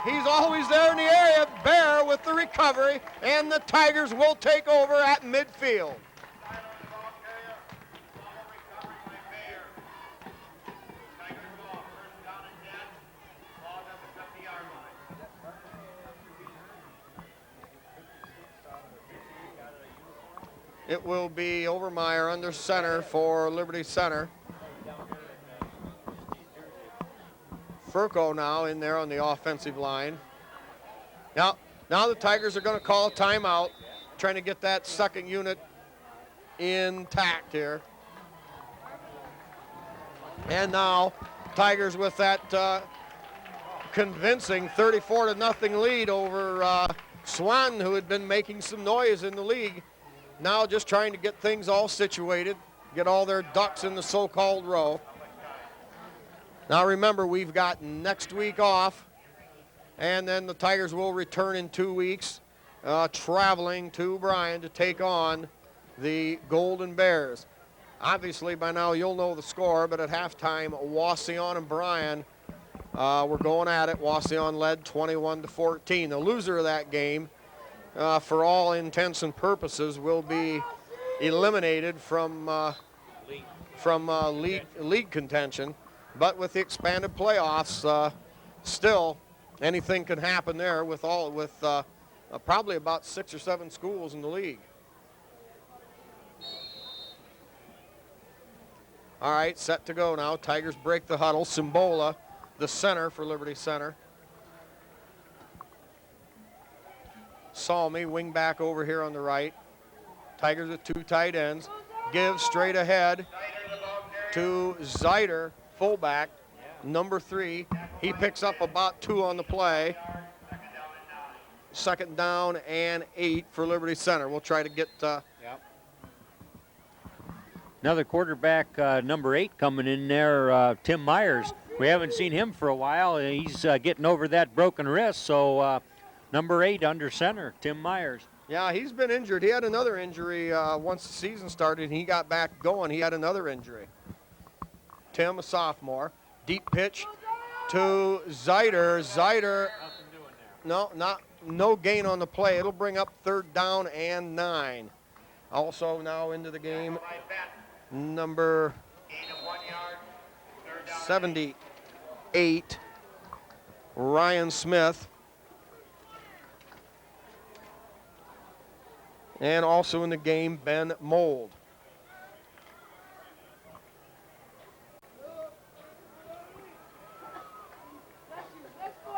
He's always there in the area. Baer with the recovery, and the Tigers will take over at midfield. It will be Overmeyer under center for Liberty Center. Furco now in there on the offensive line. Now the Tigers are going to call a timeout, trying to get that second unit intact here. And now Tigers with that convincing 34-0 lead over Swanton, who had been making some noise in the league. Now just trying to get things all situated, get all their ducks in the so-called row. Now remember, we've got next week off, and then the Tigers will return in 2 weeks, traveling to Bryan to take on the Golden Bears. Obviously, by now you'll know the score, but at halftime, Wauseon and Bryan were going at it. Wauseon led 21-14. The loser of that game, for all intents and purposes, will be eliminated from league contention. But with the expanded playoffs, still anything can happen there with probably about 6 or 7 schools in the league. All right, set to go now. Tigers break the huddle. Simbola, the center for Liberty Center. Salmi, wing back over here on the right. Tigers with 2 tight ends. Gives straight ahead. to Zeiter, fullback, number 3. He picks up about 2 on the play. Second down and 8 for Liberty Center. We'll try to get Another quarterback, number 8, coming in there, Tim Myers. We haven't seen him for a while. He's getting over that broken wrist, so number 8 under center, Tim Myers. Yeah, he's been injured. He had another injury once the season started, and he got back going. He had another injury. Tim, a sophomore. Deep pitch to Zeiter. Zeiter, no gain on the play. It'll bring up third down and 9. Also now into the game, number 78, Ryan Smith. And also in the game, Ben Mold.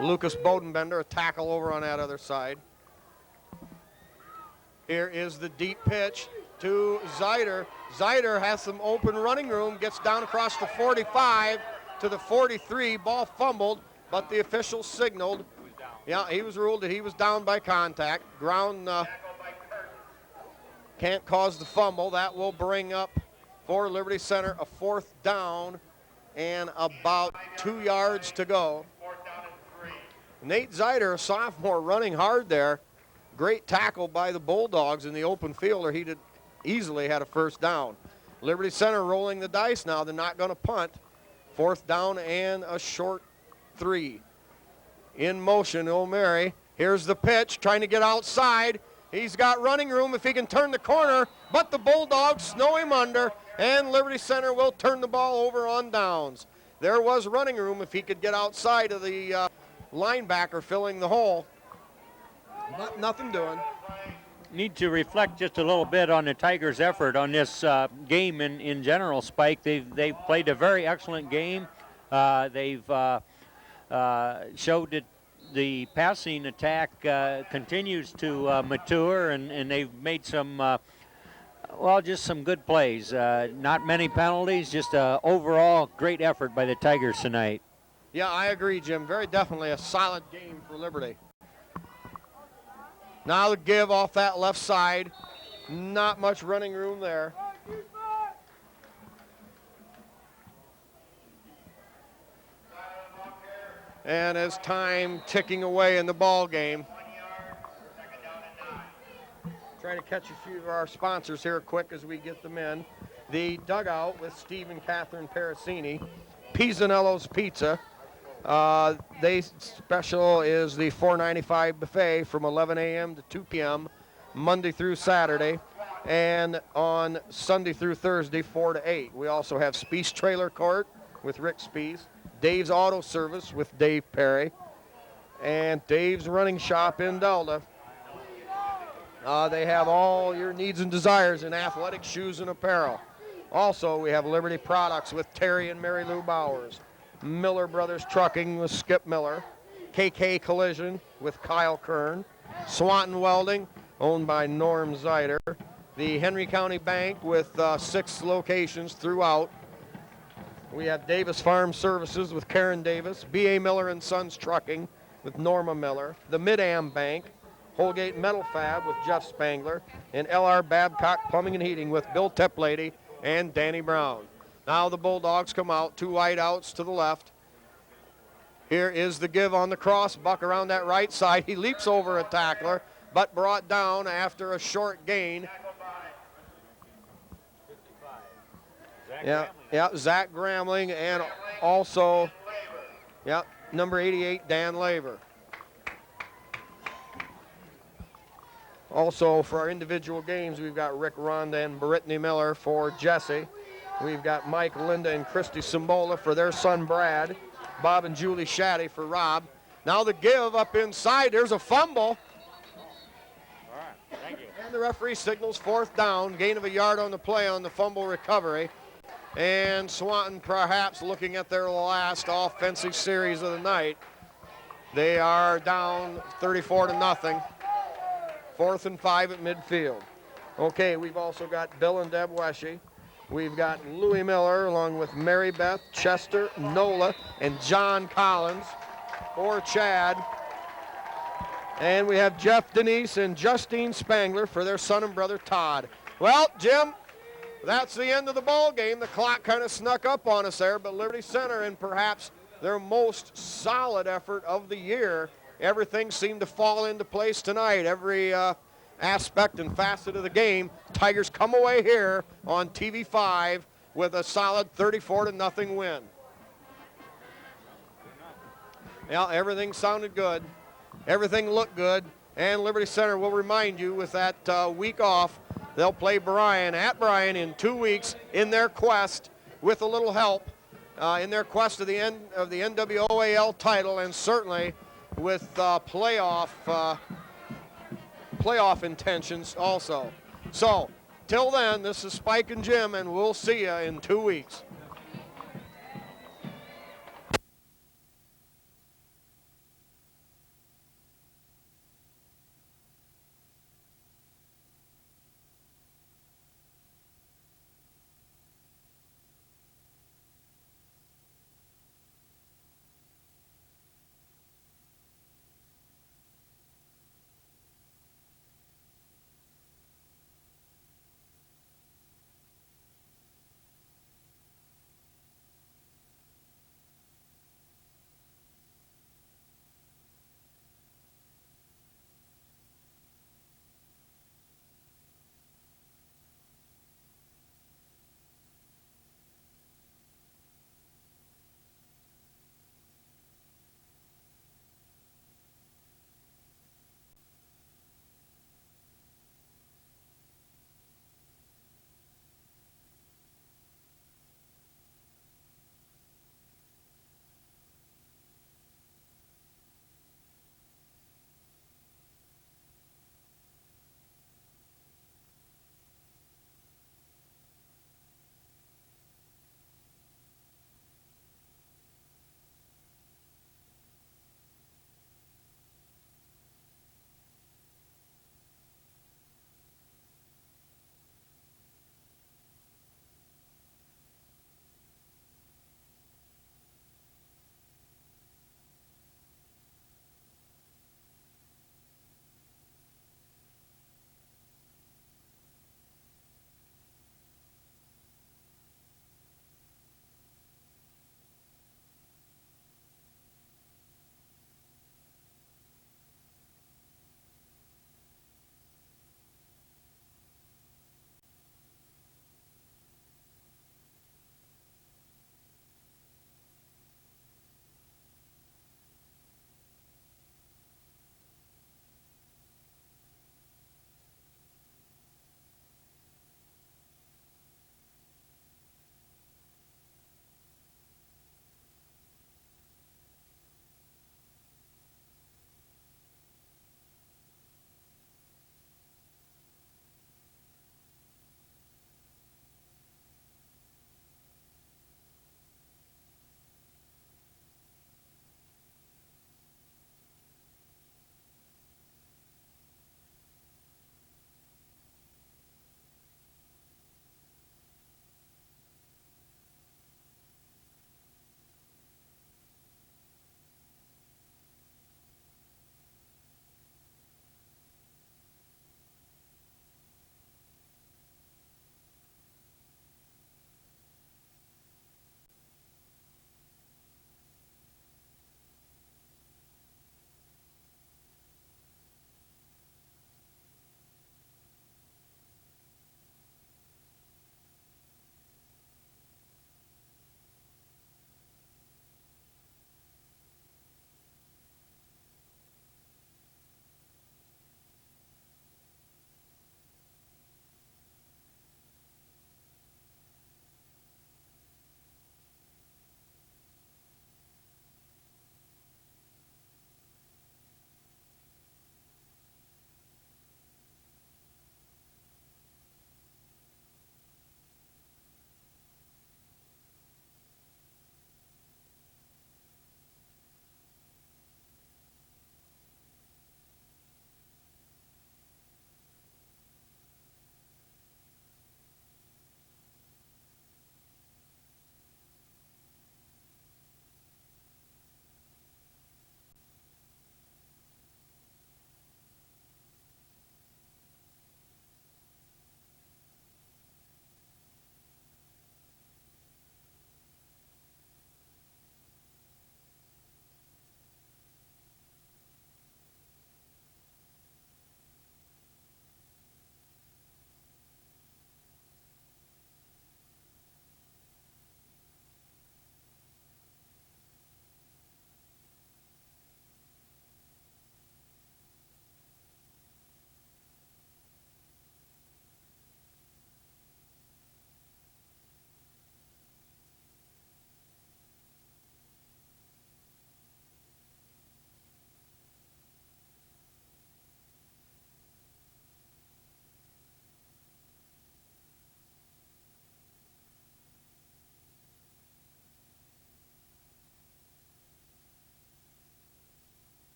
Lucas Bodenbender, a tackle over on that other side. Here is the deep pitch to Zeiter. Zeiter has some open running room, gets down across the 45 to the 43. Ball fumbled, but the official signaled. Yeah, he was ruled that he was down by contact. Ground can't cause the fumble. That will bring up for Liberty Center a 4th down and about 2 yards to go. Nate Zeiter, a sophomore, running hard there. Great tackle by the Bulldogs in the open field, or he'd easily had a 1st down. Liberty Center rolling the dice now. They're not going to punt. 4th down and a short 3. In motion, O'Mary. Here's the pitch, trying to get outside. He's got running room if he can turn the corner, but the Bulldogs snow him under, and Liberty Center will turn the ball over on downs. There was running room if he could get outside of the linebacker filling the hole. But nothing doing. Need to reflect just a little bit on the Tigers' effort on this game in general, Spike. They've played a very excellent game. They've showed that the passing attack continues to mature, and they've made some, just some good plays. Not many penalties, just overall great effort by the Tigers tonight. Yeah, I agree, Jim. Very definitely a solid game for Liberty. Now the give off that left side. Not much running room there. And as time ticking away in the ball game. Trying to catch a few of our sponsors here quick as we get them in. The dugout with Steve and Catherine Parasini. Pisanello's Pizza. They special is the $4.95 buffet from 11 a.m. to 2 p.m. Monday through Saturday, and on Sunday through Thursday 4 to 8. We also have Speece Trailer Court with Rick Speece, Dave's Auto Service with Dave Perry, and Dave's Running Shop in Delta. They have all your needs and desires in athletic shoes and apparel. Also, we have Liberty Products with Terry and Mary Lou Bowers. Miller Brothers Trucking with Skip Miller, KK Collision with Kyle Kern, Swanton Welding, owned by Norm Zeiter, the Henry County Bank with 6 locations throughout. We have Davis Farm Services with Karen Davis, B.A. Miller and Sons Trucking with Norma Miller, the Mid-Am Bank, Holgate Metal Fab with Jeff Spangler, and L.R. Babcock Plumbing and Heating with Bill Teplady and Danny Brown. Now the Bulldogs come out, 2 wide outs to the left. Here is the give on the cross. Buck around that right side. He leaps over a tackler, but brought down after a short gain. Zach Gramling, and also, number 88, Dan Laver. Also, for our individual games, we've got Rick Ronda and Brittany Miller for Jesse. We've got Mike, Linda, and Christy Simbola for their son, Brad. Bob and Julie Shaddy for Rob. Now the give up inside. There's a fumble. All right, thank you. And the referee signals 4th down. Gain of a yard on the play on the fumble recovery. And Swanton perhaps looking at their last offensive series of the night. They are down 34-0. 4th and 5 at midfield. Okay, we've also got Bill and Deb Wesche. We've got Louis Miller along with Mary Beth, Chester, Nola, and John Collins for Chad. And we have Jeff Denise and Justine Spangler for their son and brother Todd. Well, Jim, that's the end of the ball game. The clock kind of snuck up on us there, but Liberty Center in perhaps their most solid effort of the year. Everything seemed to fall into place tonight. Every aspect and facet of the game. Tigers come away here on TV5 with a solid 34-0 win. Yeah, everything sounded good. Everything looked good. And Liberty Center will remind you with that week off, they'll play Bryan at Bryan in 2 weeks in their quest with a little help in their quest of the end of the NWOAL title, and certainly with playoff intentions also. So, till then, this is Spike and Jim, and we'll see you in 2 weeks.